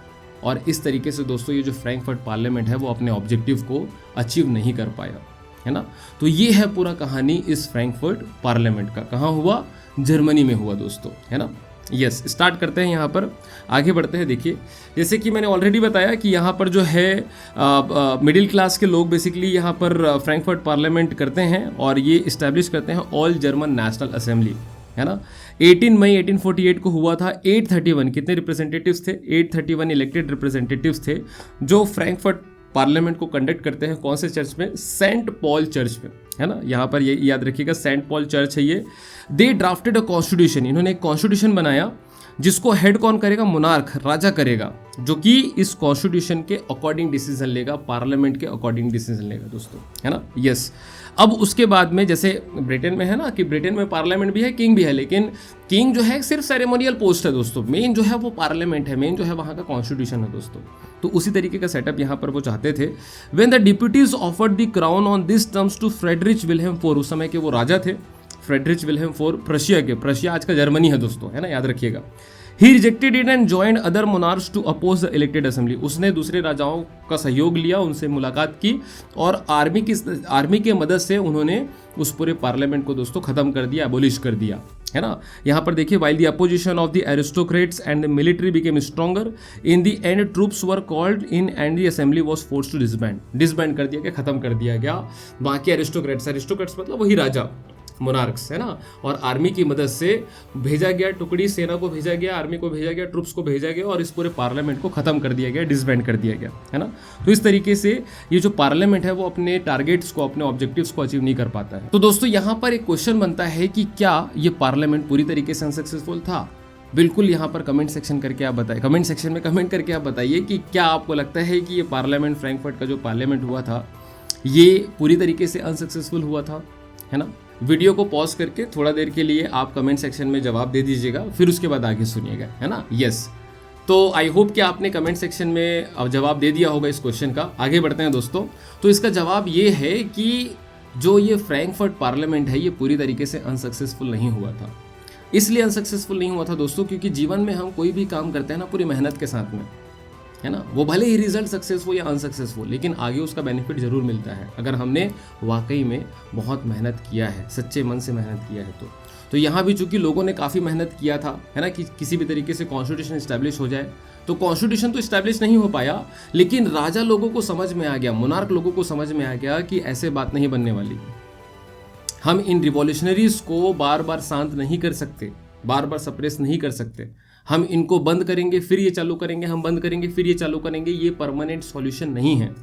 S1: और इस तरीके से दोस्तों ये जो फ्रैंकफर्ट पार्लियामेंट है वो अपने ऑब्जेक्टिव को अचीव नहीं कर पाया, है ना। तो ये है पूरा कहानी इस फ्रैंकफर्ट पार्लियामेंट का। कहाँ हुआ? जर्मनी में हुआ दोस्तों, है ना। यस, स्टार्ट करते हैं, यहाँ पर आगे बढ़ते हैं। देखिए जैसे कि मैंने ऑलरेडी बताया कि यहाँ पर जो है मिडिल क्लास के लोग बेसिकली यहाँ पर फ्रैंकफर्ट पार्लियामेंट करते हैं और ये इस्टेब्लिश करते हैं ऑल जर्मन नेशनल असेंबली, है ना। 18 मई 1848 को हुआ था। 831 कितने रिप्रेजेंटेटिव्स थे? 831 इलेक्टेड रिप्रेजेंटेटिव्स थे जो फ्रैंकफर्ट पार्लियामेंट को कंडक्ट करते हैं। कौन से चर्च में? सेंट पॉल चर्च में, है ना। यहाँ पर ये याद रखिएगा, सेंट पॉल चर्च है ये। दे ड्राफ्टेड अ कॉन्स्टिट्यूशन, इन्होंने एक कॉन्स्टिट्यूशन बनाया जिसको हेड कौन करेगा? मोनार्क, राजा करेगा, जो कि इस कॉन्स्टिट्यूशन के अकॉर्डिंग डिसीजन लेगा, पार्लियामेंट के अकॉर्डिंग डिसीजन लेगा दोस्तों, है ना। यस, अब उसके बाद में जैसे ब्रिटेन में है ना कि ब्रिटेन में पार्लियामेंट भी है, किंग भी है, लेकिन किंग जो है सिर्फ सेरेमोनियल पोस्ट है दोस्तों, मेन जो है वो पार्लियामेंट है, मेन जो है वहाँ का कॉन्स्टिट्यूशन है दोस्तों। तो उसी तरीके का सेटअप यहाँ पर वो चाहते थे। When the deputies offered the crown on this terms to Friedrich Wilhelm IV, उस समय के वो राजा थे फ्रेडरिच विल्हेम IV, प्रशिया के, प्रशिया आज का जर्मनी है दोस्तों, है ना, याद रखिएगा। He rejected it and joined other monarchs to oppose the elected assembly, उसने दूसरे राजाओं का सहयोग लिया, उनसे मुलाकात की और आर्मी की मदद से उन्होंने उस पूरे पार्लियामेंट को दोस्तों खत्म कर दिया, एबोलिश कर दिया, है ना। यहाँ पर देखिए, while the opposition of the aristocrats and the military became stronger, in the end troops were called in and the assembly was forced to disband कर दिया गया, खत्म कर दिया गया। बाकी एरिस्टोक्रेट्स मतलब वही राजा, मोनार्क्स, है ना, और आर्मी की मदद से भेजा गया, टुकड़ी सेना को भेजा गया, आर्मी को भेजा गया, ट्रुप्स को भेजा गया और इस पूरे पार्लियामेंट को खत्म कर दिया गया, डिसबैंड कर दिया गया, है ना। तो इस तरीके से ये जो पार्लियामेंट है वो अपने टारगेट्स को, अपने ऑब्जेक्टिव्स को अचीव नहीं कर पाता है। तो दोस्तों यहाँ पर एक क्वेश्चन बनता है कि क्या ये पार्लियामेंट पूरी तरीके से अनसक्सेसफुल था? बिल्कुल, यहाँ पर कमेंट सेक्शन करके आप बताइए, कमेंट सेक्शन में कमेंट करके आप बताइए कि क्या आपको लगता है कि ये पार्लियामेंट, फ्रैंकफर्ट का जो पार्लियामेंट हुआ था ये पूरी तरीके से अनसक्सेसफुल हुआ था, है ना। वीडियो को पॉज करके थोड़ा देर के लिए आप कमेंट सेक्शन में जवाब दे दीजिएगा, फिर उसके बाद आगे सुनिएगा, है ना। यस, तो आई होप कि आपने कमेंट सेक्शन में जवाब दे दिया होगा इस क्वेश्चन का। आगे बढ़ते हैं दोस्तों। तो इसका जवाब ये है कि जो ये फ्रैंकफर्ट पार्लियामेंट है ये पूरी तरीके से अनसक्सेसफुल नहीं हुआ था। इसलिए अनसक्सेसफुल नहीं हुआ था दोस्तों, क्योंकि जीवन में हम कोई भी काम करते हैं ना पूरी मेहनत के साथ में, है ना, वो भले ही रिजल्ट सक्सेसफुल या अनसक्सेसफुल, लेकिन आगे उसका बेनिफिट जरूर मिलता है अगर हमने वाकई में बहुत मेहनत किया है, सच्चे मन से मेहनत किया है। तो यहाँ भी चूंकि लोगों ने काफ़ी मेहनत किया था, है ना, कि किसी भी तरीके से कॉन्स्टिट्यूशन इस्टेब्लिश हो जाए, तो कॉन्स्टिट्यूशन तो इस्टेब्लिश नहीं हो पाया, लेकिन राजा लोगों को समझ में आ गया, मोनार्क लोगों को समझ में आ गया कि ऐसे बात नहीं बनने वाली। हम इन रिवॉल्यूशनरीज को बार बार शांत नहीं कर सकते, बार बार सप्रेस नहीं कर सकते। हम इनको बंद करेंगे फिर ये चालू करेंगे, हम बंद करेंगे फिर ये चालू करेंगे, ये परमानेंट सॉल्यूशन नहीं है।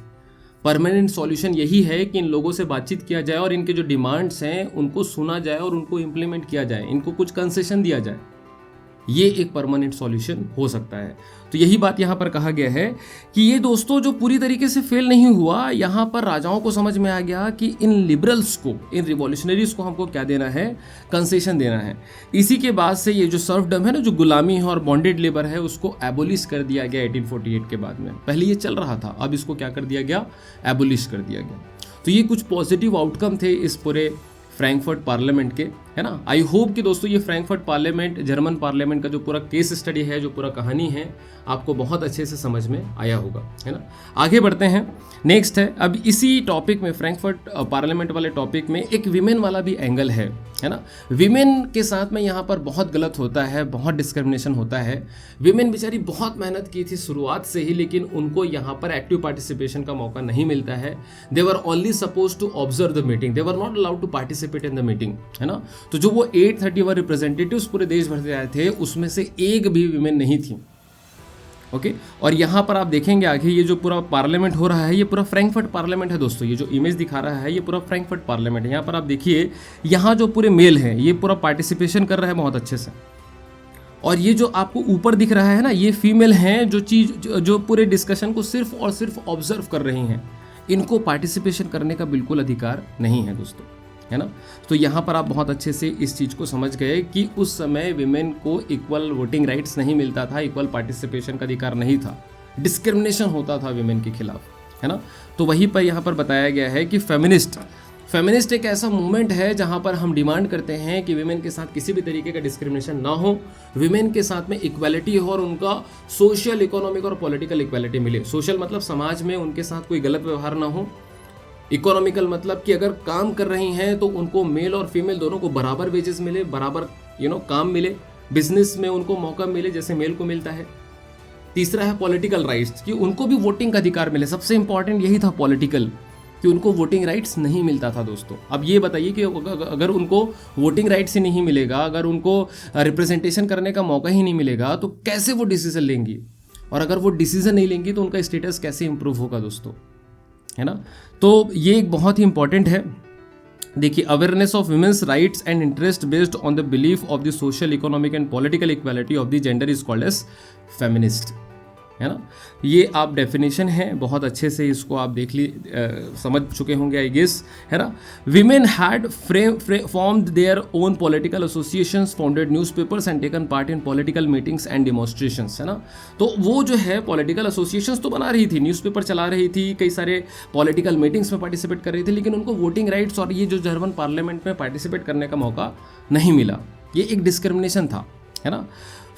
S1: परमानेंट सॉल्यूशन यही है कि इन लोगों से बातचीत किया जाए और इनके जो डिमांड्स हैं उनको सुना जाए और उनको इम्प्लीमेंट किया जाए, इनको कुछ कंसेशन दिया जाए। ये एक परमानेंट सॉल्यूशन हो सकता है। तो यही बात यहाँ पर कहा गया है कि ये दोस्तों जो पूरी तरीके से फेल नहीं हुआ, यहाँ पर राजाओं को समझ में आ गया कि इन लिबरल्स को, इन रिवॉल्यूशनरीज को हमको क्या देना है, कंसेशन देना है। इसी के बाद से ये जो सर्फडम है ना, जो गुलामी है और बॉन्डेड लेबर है, उसको एबोलिश कर दिया गया 1848 के बाद में। पहले ये चल रहा था, अब इसको क्या कर दिया गया, एबोलिश कर दिया गया। तो ये कुछ पॉजिटिव आउटकम थे इस पूरे फ्रैंकफर्ट पार्लियामेंट के, है ना। आई होप कि दोस्तों ये फ्रैंकफर्ट पार्लियामेंट, जर्मन पार्लियामेंट का जो पूरा केस स्टडी है, जो पूरा कहानी है, आपको बहुत अच्छे से समझ में आया होगा, है ना। आगे बढ़ते हैं, नेक्स्ट है, अब इसी टॉपिक में, फ्रैंकफर्ट पार्लियामेंट वाले टॉपिक में एक विमेन वाला भी एंगल है ना। विमेन के साथ में यहाँ पर बहुत गलत होता है, बहुत डिस्क्रिमिनेशन होता है। विमेन बेचारी बहुत मेहनत की थी शुरुआत से ही, लेकिन उनको यहाँ पर एक्टिव पार्टिसिपेशन का मौका नहीं मिलता है। They were only suppose to observe the meeting, they were not allowed to participate in the meeting, है ना। तो जो वो 831 रिप्रेजेंटेटिव्स पूरे देश भर से आए थे, उसमें से एक भी विमेन नहीं थी। ओके, और यहाँ पर आप देखेंगे आगे, ये जो पूरा पार्लियामेंट हो रहा है, ये पूरा फ्रैंकफर्ट पार्लियामेंट है दोस्तों। ये जो इमेज दिखा रहा है, ये पूरा फ्रैंकफर्ट पार्लियामेंट है। यहाँ पर आप देखिए, यहाँ जो पूरे मेल हैं, ये पूरा पार्टिसिपेशन कर रहा है बहुत अच्छे से, और ये जो आपको ऊपर दिख रहा है ना, ये फीमेल हैं जो पूरे डिस्कशन को सिर्फ और सिर्फ ऑब्जर्व कर रही हैं। इनको पार्टिसिपेशन करने का बिल्कुल अधिकार नहीं है दोस्तों, है ना। तो यहाँ पर आप बहुत अच्छे से इस चीज़ को समझ गए कि उस समय विमेन को इक्वल वोटिंग राइट्स नहीं मिलता था, इक्वल पार्टिसिपेशन का अधिकार नहीं था, डिस्क्रिमिनेशन होता था विमेन के खिलाफ, है ना। तो वहीं पर यहाँ पर बताया गया है कि फेमिनिस्ट एक ऐसा मूवमेंट है जहाँ पर हम डिमांड करते हैं कि विमेन के साथ किसी भी तरीके का डिस्क्रिमिनेशन ना हो, विमेन के साथ में इक्वालिटी हो और उनका सोशल, इकोनॉमिक और पॉलिटिकल इक्वालिटी मिले। सोशल मतलब समाज में उनके साथ कोई गलत व्यवहार ना हो, इकोनॉमिकल मतलब कि अगर काम कर रही हैं तो उनको मेल और फीमेल दोनों को बराबर वेजेस मिले, बराबर काम मिले, बिजनेस में उनको मौका मिले जैसे मेल को मिलता है। तीसरा है पॉलिटिकल राइट्स, कि उनको भी वोटिंग का अधिकार मिले। सबसे इंपॉर्टेंट यही था पॉलिटिकल, कि उनको वोटिंग राइट्स नहीं मिलता था दोस्तों। अब ये बताइए कि अगर उनको वोटिंग राइट्स ही नहीं मिलेगा, अगर उनको रिप्रेजेंटेशन करने का मौका ही नहीं मिलेगा, तो कैसे वो डिसीजन लेंगी, और अगर वो डिसीजन नहीं लेंगी तो उनका स्टेटस कैसे इंप्रूव होगा दोस्तों, है ना। तो ये एक बहुत ही इंपॉर्टेंट है। देखिए, awareness of women's rights and interest based on the belief of the social, economic and political equality of the gender is called as feminist, है ना। ये आप डेफिनेशन है, बहुत अच्छे से इसको आप समझ चुके होंगे आई गेस, है ना। Women had formed their own political associations, founded newspapers and taken part in political meetings and demonstrations, है ना। तो वो जो है पॉलिटिकल एसोसिएशंस तो बना रही थी, न्यूज़पेपर चला रही थी, कई सारे पॉलिटिकल मीटिंग्स में पार्टिसिपेट कर रही थी, लेकिन उनको वोटिंग राइट्स और ये जो जर्मन पार्लियामेंट में पार्टिसिपेट करने का मौका नहीं मिला। ये एक डिस्क्रिमिनेशन था, है ना।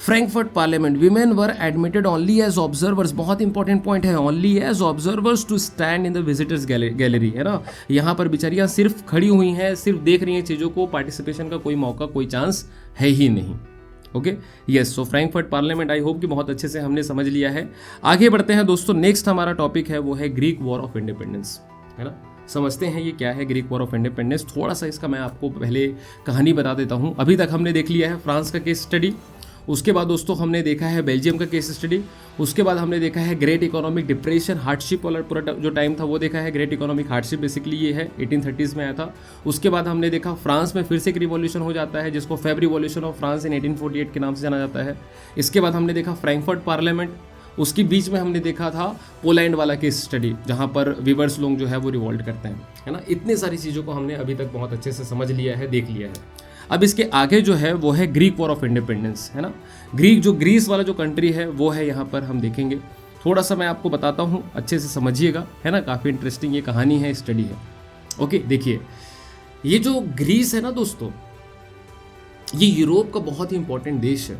S1: Frankfurt parliament, women were admitted only as observers, बहुत इंपॉर्टेंट पॉइंट है, only as observers to stand in the visitors gallery, है ना। यहाँ पर बेचारियाँ सिर्फ खड़ी हुई हैं, सिर्फ देख रही हैं चीज़ों को, पार्टिसिपेशन का कोई मौका, कोई चांस है ही नहीं। Okay, yes. So Frankfurt parliament I hope कि बहुत अच्छे से हमने समझ लिया है। आगे बढ़ते हैं दोस्तों, नेक्स्ट हमारा टॉपिक है वो है ग्रीक वॉर ऑफ इंडिपेंडेंस, है ना। समझते हैं ये क्या है ग्रीक वॉर ऑफ इंडिपेंडेंस। थोड़ा सा इसका मैं आपको पहले कहानी बता देता हूँ। अभी तक हमने देख लिया है फ्रांस का केस स्टडी, उसके बाद दोस्तों हमने देखा है बेल्जियम का केस स्टडी, उसके बाद हमने देखा है ग्रेट इकोनॉमिक डिप्रेशन, हार्डशिप वाला पूरा जो टाइम था वो देखा है। ग्रेट इकोनॉमिक हार्डशिप बेसिकली ये है 1830s में आया था। उसके बाद हमने देखा फ्रांस में फिर से एक रिवॉल्यूशन हो जाता है, जिसको Feb revolution of France in 1848 के नाम से जाना जाता है। इसके बाद हमने देखा फ्रैंकफर्ट पार्लियामेंट, उसके बीच में हमने देखा था पोलैंड वाला केस स्टडी, जहाँ पर वीवर्स लोग जो है वो रिवॉल्ट करते हैं, है ना। इतनी सारी चीज़ों को हमने अभी तक बहुत अच्छे से समझ लिया है, देख लिया है। अब इसके आगे जो है वो है ग्रीक वॉर ऑफ इंडिपेंडेंस, है ना। ग्रीस वाला जो कंट्री है वो है, यहाँ पर हम देखेंगे। थोड़ा सा मैं आपको बताता हूँ, अच्छे से समझिएगा, है ना। काफ़ी इंटरेस्टिंग ये कहानी है, स्टडी है। ओके, देखिए, ये जो ग्रीस है ना दोस्तों, ये यूरोप का बहुत ही इंपॉर्टेंट देश है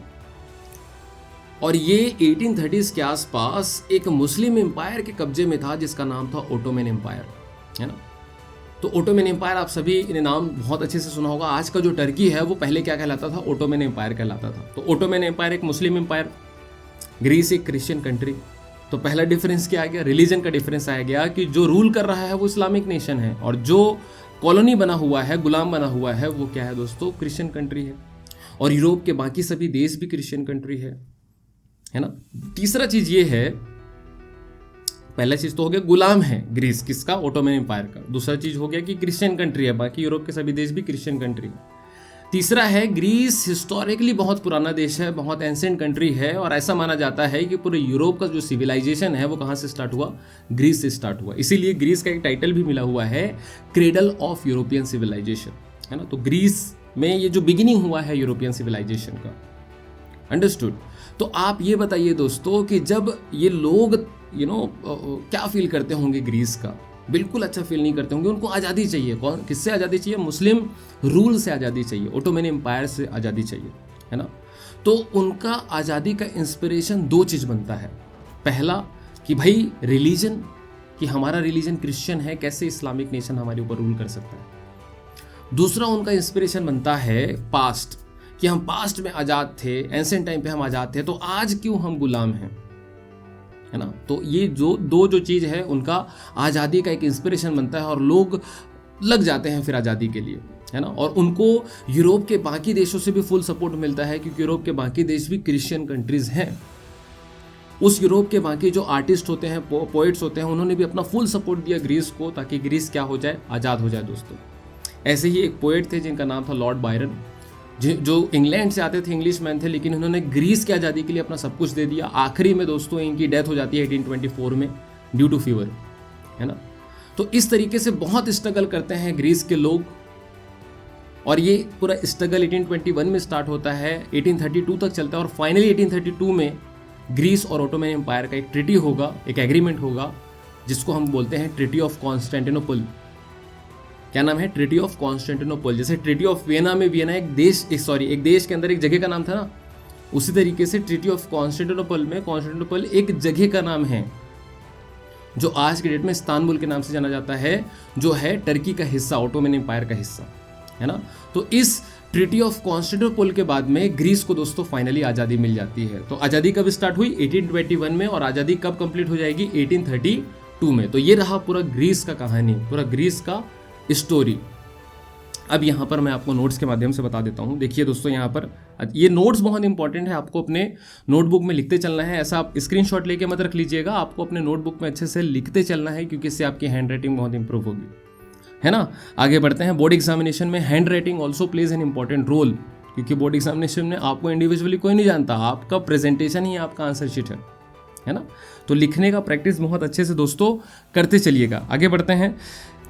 S1: और ये 1830s के आसपास एक मुस्लिम एम्पायर के कब्जे में था जिसका नाम था ओटोमन एम्पायर, है ना। तो ओटोमन एम्पायर आप सभी ने नाम बहुत अच्छे से सुना होगा। आज का जो टर्की है वो पहले क्या कहलाता था, ओटोमन एम्पायर कहलाता था। तो ओटोमन एम्पायर एक मुस्लिम एम्पायर, ग्रीस एक क्रिश्चियन कंट्री। तो पहला डिफरेंस क्या आ गया, रिलीजन का डिफरेंस आया गया कि जो रूल कर रहा है वो इस्लामिक नेशन है और जो कॉलोनी बना हुआ है, गुलाम बना हुआ है, वो क्या है दोस्तों, क्रिश्चियन कंट्री है। और यूरोप के बाकी सभी देश भी क्रिश्चियन कंट्री है ना। तीसरा चीज ये है, पहला चीज तो हो गया गुलाम है ग्रीस किसका, ओटोमन एम्पायर का। दूसरा चीज हो गया कि क्रिश्चियन कंट्री है, बाकी यूरोप के सभी देश भी क्रिश्चियन कंट्री है। तीसरा है ग्रीस हिस्टोरिकली बहुत पुराना देश है, बहुत एंसेंट कंट्री है और ऐसा माना जाता है कि पूरे यूरोप का जो सिविलाइजेशन है वो कहाँ से स्टार्ट हुआ, ग्रीस से स्टार्ट हुआ। इसीलिए ग्रीस का एक टाइटल भी मिला हुआ है, क्रेडल ऑफ यूरोपियन सिविलाइजेशन, है ना। तो ग्रीस में ये जो बिगिनिंग हुआ है यूरोपियन सिविलाइजेशन का, अंडरस्टूड। तो आप ये बताइए दोस्तों कि जब ये लोग क्या फील करते होंगे ग्रीस का, बिल्कुल अच्छा फील नहीं करते होंगे। उनको आज़ादी चाहिए, कौन किससे आज़ादी चाहिए, मुस्लिम रूल से आज़ादी चाहिए, ओटोमन एम्पायर से आज़ादी चाहिए, है ना। तो उनका आज़ादी का इंस्पिरेशन दो चीज़ बनता है। पहला कि भाई रिलीजन, कि हमारा रिलीजन क्रिश्चियन है, कैसे इस्लामिक नेशन हमारे ऊपर रूल कर सकता है। दूसरा उनका इंस्पिरेशन बनता है पास्ट, कि हम पास्ट में आज़ाद थे, एंसेंट टाइम पे हम आज़ाद थे, तो आज क्यों हम गुलाम हैं, है ना। तो ये जो चीज़ है उनका आज़ादी का एक इंस्पिरेशन बनता है और लोग लग जाते हैं फिर आज़ादी के लिए, है ना। और उनको यूरोप के बाकी देशों से भी फुल सपोर्ट मिलता है क्योंकि यूरोप के बाकी देश भी क्रिश्चियन कंट्रीज़ हैं। उस यूरोप के बाकी जो आर्टिस्ट होते हैं, पोइट्स होते हैं, उन्होंने भी अपना फुल सपोर्ट दिया ग्रीस को, ताकि ग्रीस क्या हो जाए, आज़ाद हो जाए दोस्तों। ऐसे ही एक पोइट थे जिनका नाम था लॉर्ड बायरन, जो इंग्लैंड से आते थे, इंग्लिश मैन थे, लेकिन उन्होंने ग्रीस की आज़ादी के लिए अपना सब कुछ दे दिया। आखिरी में दोस्तों इनकी डेथ हो जाती है 1824 में ड्यू टू फीवर, है ना। तो इस तरीके से बहुत स्ट्रगल करते हैं ग्रीस के लोग और ये पूरा स्ट्रगल 1821 में स्टार्ट होता है, 1832 तक चलता है और फाइनली 1832 में ग्रीस और ओटोमन एम्पायर का एक ट्रीटी होगा, एक एग्रीमेंट होगा, जिसको हम बोलते हैं ट्रीटी ऑफ कॉन्स्टेंटिनोपल। क्या नाम है, ट्रीटी ऑफ कॉन्स्टेंटिनोपल। जैसे ट्रीटी ऑफ वियना में वियना एक देश के अंदर एक जगह का नाम था ना, उसी तरीके से ट्रीटी ऑफ कॉन्स्टेंटिनोपल में कॉन्स्टेंटिनोपल एक जगह का नाम है जो आज के डेट में इस्तांबुल के नाम से जाना जाता है, जो है टर्की का हिस्सा, ओटोमन एम्पायर का हिस्सा, है ना। तो इस ट्रीटी ऑफ कॉन्स्टेंटिनोपल के बाद में ग्रीस को दोस्तों फाइनली आज़ादी मिल जाती है। तो आज़ादी कब स्टार्ट हुई, 1821 में, और आज़ादी कब कंप्लीट हो जाएगी, 1832 में। तो ये रहा पूरा ग्रीस का कहानी, पूरा ग्रीस का स्टोरी। अब यहाँ पर मैं आपको नोट्स के माध्यम से बता देता हूँ। देखिए दोस्तों, यहाँ पर ये नोट्स बहुत इंपॉर्टेंट है, आपको अपने नोटबुक में लिखते चलना है। ऐसा आप स्क्रीनशॉट लेके मत रख लीजिएगा, आपको अपने नोटबुक में अच्छे से लिखते चलना है, क्योंकि इससे आपकी हैंड राइटिंग बहुत इंप्रूव होगी, है ना। आगे बढ़ते हैं। बोर्ड एग्जामिनेशन में handwriting also plays an important role, क्योंकि बोर्ड एग्जामिनेशन में आपको इंडिविजुअली कोई नहीं जानता, आपका प्रेजेंटेशन ही आपका आंसर शीट है ना। तो लिखने का प्रैक्टिस बहुत अच्छे से दोस्तों करते चलिएगा। आगे बढ़ते हैं।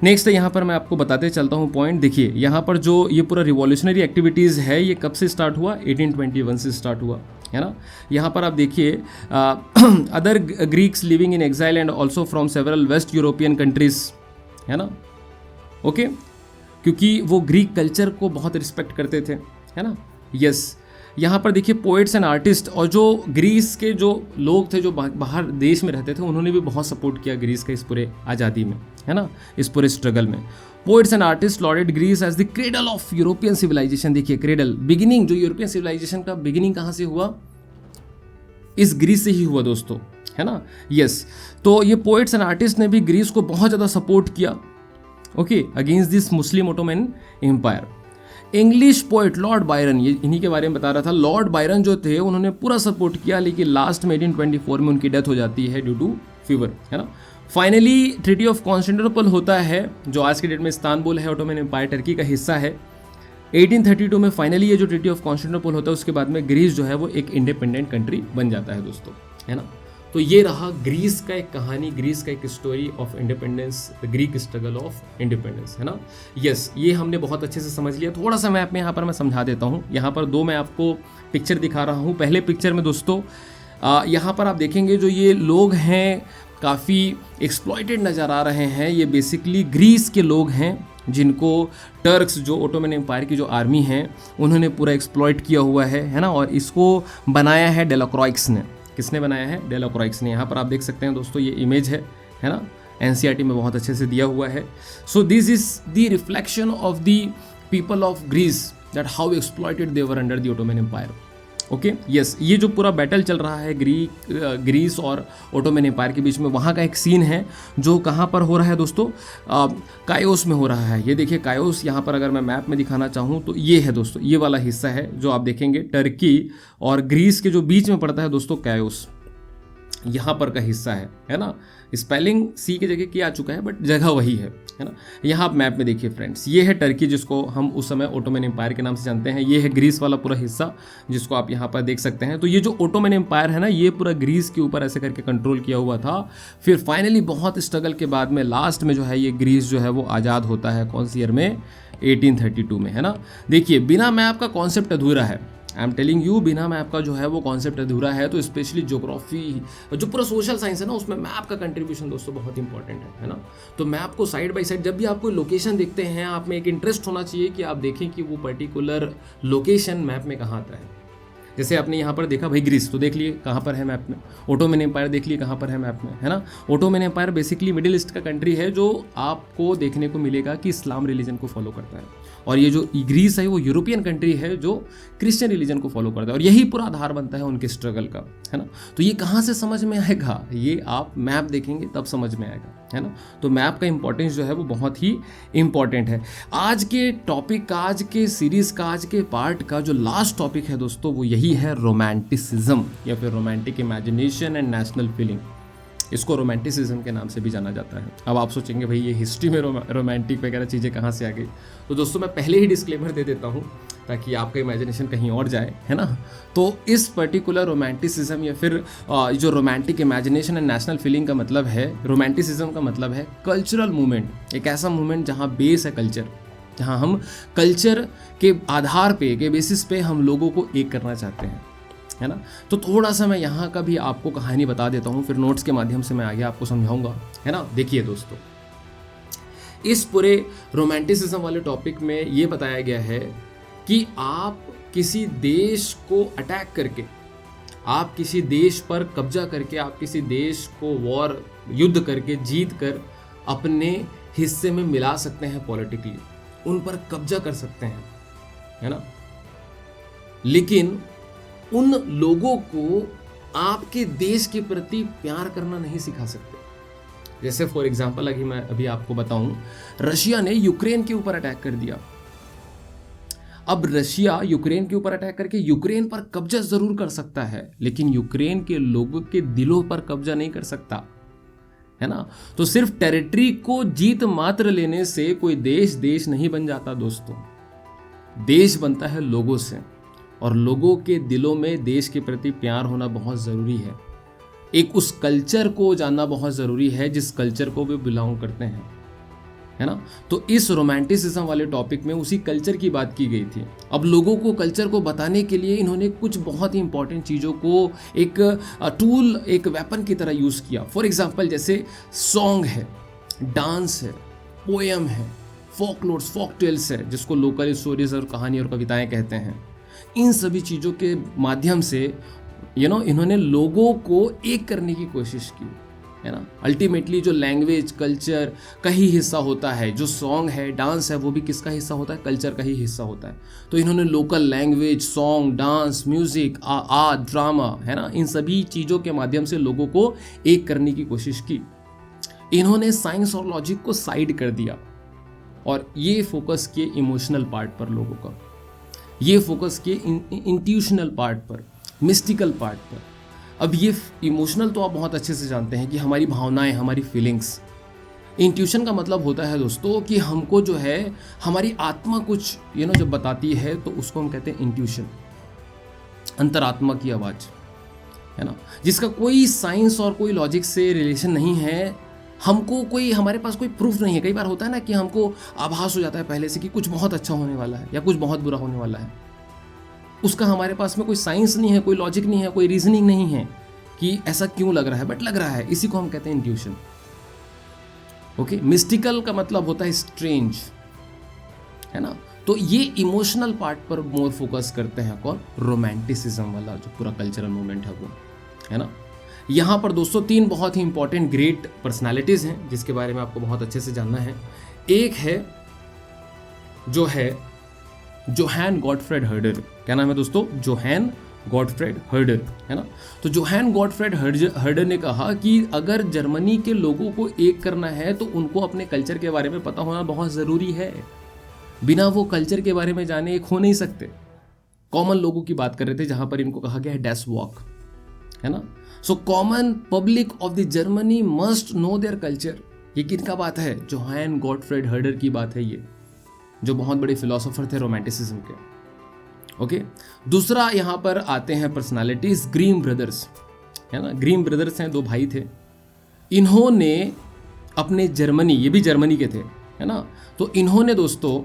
S1: नेक्स्ट यहाँ पर मैं आपको बताते चलता हूँ पॉइंट। देखिए यहाँ पर जो ये पूरा रिवॉल्यूशनरी एक्टिविटीज़ है, ये कब से स्टार्ट हुआ, 1821 से स्टार्ट हुआ, है ना। यहाँ पर आप देखिए, other Greeks living in exile and also from several waste European countries, है ना, ओके, क्योंकि वो ग्रीक कल्चर को बहुत रिस्पेक्ट करते थे, है ना। यस, यहाँ पर देखिए पोइट्स एंड आर्टिस्ट, और जो ग्रीस के जो लोग थे जो बाहर देश में रहते थे, उन्होंने भी बहुत सपोर्ट किया ग्रीस के इस पूरे आज़ादी में, है ना, इस पूरे स्ट्रगल में। Poets and artist lauded Greece as the cradle of European civilisation. देखिए क्रेडल, बिगिनिंग, जो यूरोपियन सिविलाइजेशन का बिगिनिंग कहाँ से हुआ, इस ग्रीस से ही हुआ दोस्तों, है ना। यस, तो ये पोइट्स एंड आर्टिस्ट ने भी ग्रीस को बहुत ज़्यादा सपोर्ट किया, okay, against this Muslim Ottoman empire. English poet Lord Byron, ये इन्हीं के बारे में बता रहा था। लॉर्ड बायरन जो थे उन्होंने पूरा सपोर्ट किया, लेकिन लास्ट में 1824 में उनकी डेथ हो जाती है ड्यू टू फीवर, है ना। फाइनली ट्रीटी ऑफ कॉन्स्टेंटिनोपल होता है, जो आज के डेट में इस्तांबुल है, ओटोमन एम्पायर टर्की का हिस्सा है। 1832 में फाइनली ये जो ट्रीटी ऑफ कॉन्स्टेंटिनोपल होता है, उसके बाद में ग्रीस जो है वो एक इंडिपेंडेंट कंट्री बन जाता है दोस्तों, है ना। तो ये रहा ग्रीस का एक कहानी, ग्रीस का एक story of independence, the Greek struggle of independence, है ना। यस, ये हमने बहुत अच्छे से समझ लिया। थोड़ा सा मैं यहाँ पर मैं समझा देता हूँ। यहाँ पर दो मैं आपको पिक्चर दिखा रहा हूँ। पहले पिक्चर में दोस्तों यहाँ पर आप देखेंगे जो ये लोग हैं काफ़ी एक्सप्लॉइटेड नज़र आ रहे हैं। ये बेसिकली ग्रीस के लोग हैं, जिनको टर्क्स जो ओटोमन एम्पायर की जो आर्मी है उन्होंने पूरा एक्सप्लॉइट किया हुआ है ना। और इसको बनाया है डेलाक्रॉइक्स ने। किसने बनाया है? डेलाक्रॉइक्स ने। यहाँ पर आप देख सकते हैं दोस्तों, ये इमेज है ना, एनसीईआरटी में बहुत अच्छे से दिया हुआ है। So this is the reflection of the people of Greece that how exploited they were under the Ottoman empire. Okay, yes, ये जो पूरा बैटल चल रहा है ग्रीस और ओटोमन एम्पायर के बीच में, वहाँ का एक सीन है जो कहाँ पर हो रहा है दोस्तों? कायोस में हो रहा है। ये देखिए कायोस, यहाँ पर अगर मैं मैप में दिखाना चाहूँ तो ये है दोस्तों, ये वाला हिस्सा है जो आप देखेंगे टर्की और ग्रीस के जो बीच में पड़ता है दोस्तों कायोस, यहाँ पर का हिस्सा है ना। स्पेलिंग सी की जगह किया चुका है बट जगह वही है ना। यहाँ आप मैप में देखिए फ्रेंड्स, ये है टर्की जिसको हम उस समय ओटोमन एम्पायर के नाम से जानते हैं। ये है ग्रीस वाला पूरा हिस्सा जिसको आप यहाँ पर देख सकते हैं। तो ये जो ओटोमन एम्पायर है ना, ये पूरा ग्रीस के ऊपर ऐसे करके कंट्रोल किया हुआ था। फिर फाइनली बहुत स्ट्रगल के बाद में लास्ट में जो है ये ग्रीस जो है वो आज़ाद होता है। कौन सी ईयर में? 1832 में, है ना। देखिए बिना मैप का कॉन्सेप्ट अधूरा है। आई एम टेलिंग यू, बिना मैप का जो है वो कॉन्सेप्ट अधूरा है। तो स्पेशली ज्योग्राफी, जो पूरा सोशल साइंस है ना, उसमें मैप का कंट्रीब्यूशन दोस्तों बहुत इंपॉर्टेंट है ना। तो मैप को साइड बाय साइड, जब भी आप कोई लोकेशन देखते हैं, आप में एक इंटरेस्ट होना चाहिए कि आप देखें कि वो पर्टिकुलर लोकेशन मैप में कहाँ आता है। जैसे आपने यहाँ पर देखा भाई ग्रीस, तो देख लिए कहाँ पर है मैप में। ओटोमन एम्पायर देख लिए कहाँ पर है मैप में, है ना। Ottoman empire basically Middle East का कंट्री है जो आपको देखने को मिलेगा कि इस्लाम रिलीजन को फॉलो करता है। और ये जो ग्रीस है वो यूरोपियन कंट्री है जो क्रिश्चियन रिलीजन को फॉलो करता है। और यही पूरा आधार बनता है उनके स्ट्रगल का, है ना। तो ये कहाँ से समझ में आएगा? ये आप मैप देखेंगे तब समझ में आएगा, है ना। तो मैप का इंपॉर्टेंस जो है वो बहुत ही इंपॉर्टेंट है। आज के टॉपिक का, आज के सीरीज का, आज के पार्ट का जो लास्ट टॉपिक है दोस्तों वो यही है रोमांटिसिज्म, या फिर romantic imagination and national feeling. इसको रोमांटिसिज्म के नाम से भी जाना जाता है। अब आप सोचेंगे भाई ये हिस्ट्री में रोमांटिक वगैरह चीज़ें कहाँ से आ गई? तो दोस्तों मैं पहले ही डिस्क्लेमर दे देता हूँ ताकि आपका इमेजिनेशन कहीं और जाए, है ना। तो इस पर्टिकुलर रोमांटिसिज्म या फिर जो romantic imagination and national feeling का मतलब है, रोमांटिसिज्म का मतलब है कल्चरल मूवमेंट। एक ऐसा मूवमेंट जहाँ बेस है कल्चर, जहाँ हम कल्चर के आधार पे, के बेसिस पे हम लोगों को एक करना चाहते हैं, है ना। तो थोड़ा सा मैं यहाँ का भी आपको कहानी बता देता हूँ, फिर नोट्स के माध्यम से मैं आगे आपको समझाऊंगा, है ना। देखिए दोस्तों, इस पूरे रोमांटिसिज्म वाले टॉपिक में ये बताया गया है कि आप किसी देश को अटैक करके, आप किसी देश पर कब्जा करके, आप किसी देश को वॉर, युद्ध करके, जीत कर अपने हिस्से में मिला सकते हैं पॉलिटिकली, उन पर कब्जा कर सकते हैं, है ना। लेकिन उन लोगों को आपके देश के प्रति प्यार करना नहीं सिखा सकते। जैसे फॉर एग्जांपल अभी आपको बताऊं, रशिया ने यूक्रेन के ऊपर अटैक कर दिया। अब रशिया यूक्रेन के ऊपर अटैक करके यूक्रेन पर कब्जा जरूर कर सकता है, लेकिन यूक्रेन के लोगों के दिलों पर कब्जा नहीं कर सकता, है ना। तो सिर्फ टेरिटरी को जीत मात्र लेने से कोई देश नहीं बन जाता दोस्तों। देश बनता है लोगों से, और लोगों के दिलों में देश के प्रति प्यार होना बहुत ज़रूरी है। एक उस कल्चर को जानना बहुत ज़रूरी है जिस कल्चर को वे बिलोंग करते हैं, है ना। तो इस रोमांटिसिज्म वाले टॉपिक में उसी कल्चर की बात की गई थी। अब लोगों को कल्चर को बताने के लिए इन्होंने कुछ बहुत ही इंपॉर्टेंट चीज़ों को एक टूल, एक वेपन की तरह यूज़ किया। फॉर एग्जाम्पल जैसे सॉन्ग है, डांस है, पोएम है, फोकलोर्स, फोक टेल्स है, जिसको लोकल स्टोरीज और कहानी और कविताएं कहते हैं। इन सभी चीज़ों के माध्यम से इन्होंने लोगों को एक करने की कोशिश की, है ना। अल्टीमेटली जो लैंग्वेज, कल्चर का ही हिस्सा होता है, जो सॉन्ग है, डांस है, वो भी किसका हिस्सा होता है? कल्चर का ही हिस्सा होता है। तो इन्होंने local language, song, dance, music, art, drama, है ना, इन सभी चीज़ों के माध्यम से लोगों को एक करने की कोशिश की। इन्होंने साइंस और लॉजिक को साइड कर दिया और ये फोकस किए इमोशनल पार्ट पर लोगों का, ये फोकस किए इंट्यूशनल पार्ट पर, मिस्टिकल पार्ट पर। अब ये इमोशनल तो आप बहुत अच्छे से जानते हैं कि हमारी भावनाएं, हमारी फीलिंग्स। इंट्यूशन का मतलब होता है दोस्तों कि हमको जो है हमारी आत्मा कुछ जब बताती है तो उसको हम कहते हैं इंट्यूशन, अंतरात्मा की आवाज़, है ना, जिसका कोई साइंस और कोई लॉजिक से रिलेशन नहीं है। हमको हमारे पास कोई प्रूफ नहीं है। कई बार होता है ना कि हमको आभास हो जाता है पहले से कि कुछ बहुत अच्छा होने वाला है या कुछ बहुत बुरा होने वाला है। उसका हमारे पास में कोई साइंस नहीं है, कोई लॉजिक नहीं है, कोई रीजनिंग नहीं है कि ऐसा क्यों लग रहा है, बट लग रहा है। इसी को हम कहते हैं इंट्यूशन। ओके। मिस्टिकल का मतलब होता है स्ट्रेंज, है ना। तो ये इमोशनल पार्ट पर मोर फोकस करते हैं कौन, रोमांटिसिज्म वाला जो पूरा कल्चरल मूवमेंट है वो, है ना। यहाँ पर दोस्तों 3 बहुत ही इंपॉर्टेंट ग्रेट पर्सनालिटीज हैं जिसके बारे में आपको बहुत अच्छे से जानना है। एक है जो है जोहान गॉटफ्रेड हर्डर, क्या नाम है दोस्तों, जोहान गॉटफ्रेड हर्डर, है ना। तो जोहान गॉटफ्रेड हर्डर ने कहा कि अगर जर्मनी के लोगों को एक करना है तो उनको अपने कल्चर के बारे में पता होना बहुत ज़रूरी है। बिना वो कल्चर के बारे में जाने एक हो नहीं सकते। कॉमन लोगों की बात कर रहे थे जहां पर इनको कहा गया है डैश वॉक, है ना। So common public of the Germany must know their culture. ये किनका बात है, जोहान गॉटफ्रेड हर्डर की बात है ये, जो बहुत बड़े फिलोसोफर थे रोमांटिसिज्म के। ओके, दूसरा यहां पर आते हैं पर्सनालिटीज, ग्रीम ब्रदर्स, है ना। ग्रीम ब्रदर्स हैं, 2 भाई थे। इन्होंने अपने जर्मनी, ये भी जर्मनी के थे, है ना। तो इन्होंने दोस्तों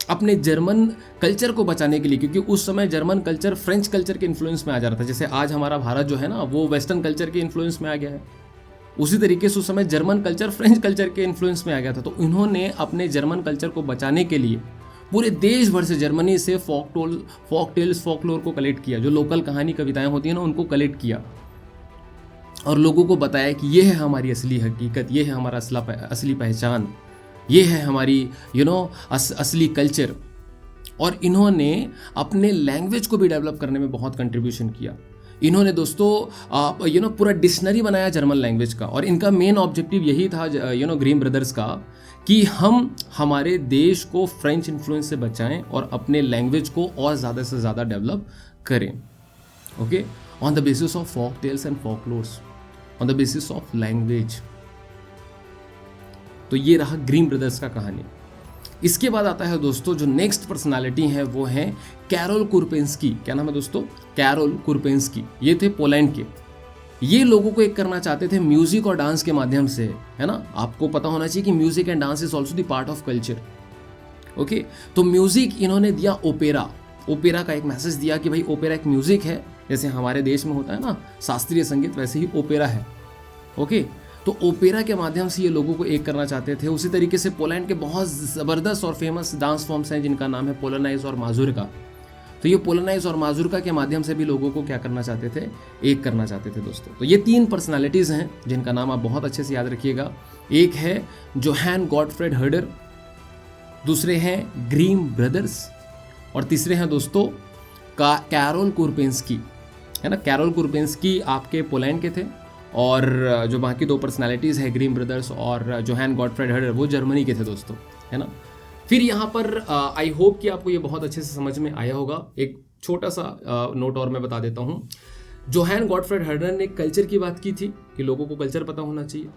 S1: अपने जर्मन कल्चर को बचाने के लिए, क्योंकि उस समय जर्मन कल्चर फ्रेंच कल्चर के इन्फ्लुएंस में आ जा रहा था, जैसे आज हमारा भारत जो है ना वो वेस्टर्न कल्चर के इन्फ्लुएंस में आ गया है, उसी तरीके से उस समय जर्मन कल्चर फ्रेंच कल्चर के इन्फ्लुएंस में आ गया था। तो इन्होंने अपने जर्मन कल्चर को बचाने के लिए पूरे देश भर से, जर्मनी से फोक टेल्स, फोकलोर को कलेक्ट किया, जो लोकल कहानी कविताएं होती हैं ना उनको कलेक्ट किया और लोगों को बताया कि ये है हमारी असली हकीकत, ये है हमारा असली पहचान, ये है हमारी असली कल्चर। और इन्होंने अपने लैंग्वेज को भी डेवलप करने में बहुत कंट्रीब्यूशन किया। इन्होंने दोस्तों पूरा डिक्शनरी बनाया जर्मन लैंग्वेज का, और इनका मेन ऑब्जेक्टिव यही था ग्रीम ब्रदर्स का कि हम हमारे देश को फ्रेंच इन्फ्लुएंस से बचाएं और अपने लैंग्वेज को और ज़्यादा से ज़्यादा डेवलप करें। Okay, on the basis of folk tales and folklores, on the basis of language. तो ये रहा ग्रीम ब्रदर्स का कहानी। इसके बाद आता है दोस्तों जो नेक्स्ट पर्सनालिटी है वो है कैरोल कुरपेंस्की। क्या नाम है दोस्तों, कैरोल कुरपेंस्की। ये थे पोलैंड के। ये लोगों को एक करना चाहते थे म्यूजिक और डांस के माध्यम से, है ना। आपको पता होना चाहिए कि music and dance is also the part of culture. Okay, तो म्यूजिक इन्होंने दिया ओपेरा। ओपेरा का एक मैसेज दिया कि भाई ओपेरा एक म्यूजिक है, जैसे हमारे देश में होता है ना शास्त्रीय संगीत, वैसे ही ओपेरा है। ओके, तो ओपेरा के माध्यम से ये लोगों को एक करना चाहते थे। उसी तरीके से पोलैंड के बहुत ज़बरदस्त और फेमस डांस फॉर्म्स हैं जिनका नाम है पोलोनाइज और माजुरका। तो ये पोलोनाइज और माजुरका के माध्यम से भी लोगों को क्या करना चाहते थे, एक करना चाहते थे दोस्तों। तो ये 3 पर्सनालिटीज़ हैं जिनका नाम आप बहुत अच्छे से याद रखिएगा। एक है जोहान गॉटफ्रेड हर्डर, दूसरे हैं ग्रीम ब्रदर्स, और तीसरे हैं दोस्तों कैरोल कुरपेंस्की, है ना। कैरोल कुरपेंस्की आपके पोलैंड के थे, और जो बाकी 2 पर्सनालिटीज़ है ग्रीम ब्रदर्स और जोहान गॉटफ्रेड हर्डर, वो जर्मनी के थे दोस्तों, है ना। फिर यहाँ पर आई होप कि आपको ये बहुत अच्छे से समझ में आया होगा। एक छोटा सा नोट और मैं बता देता हूँ। जोहान गॉटफ्रेड हर्डर ने कल्चर की बात की थी कि लोगों को कल्चर पता होना चाहिए।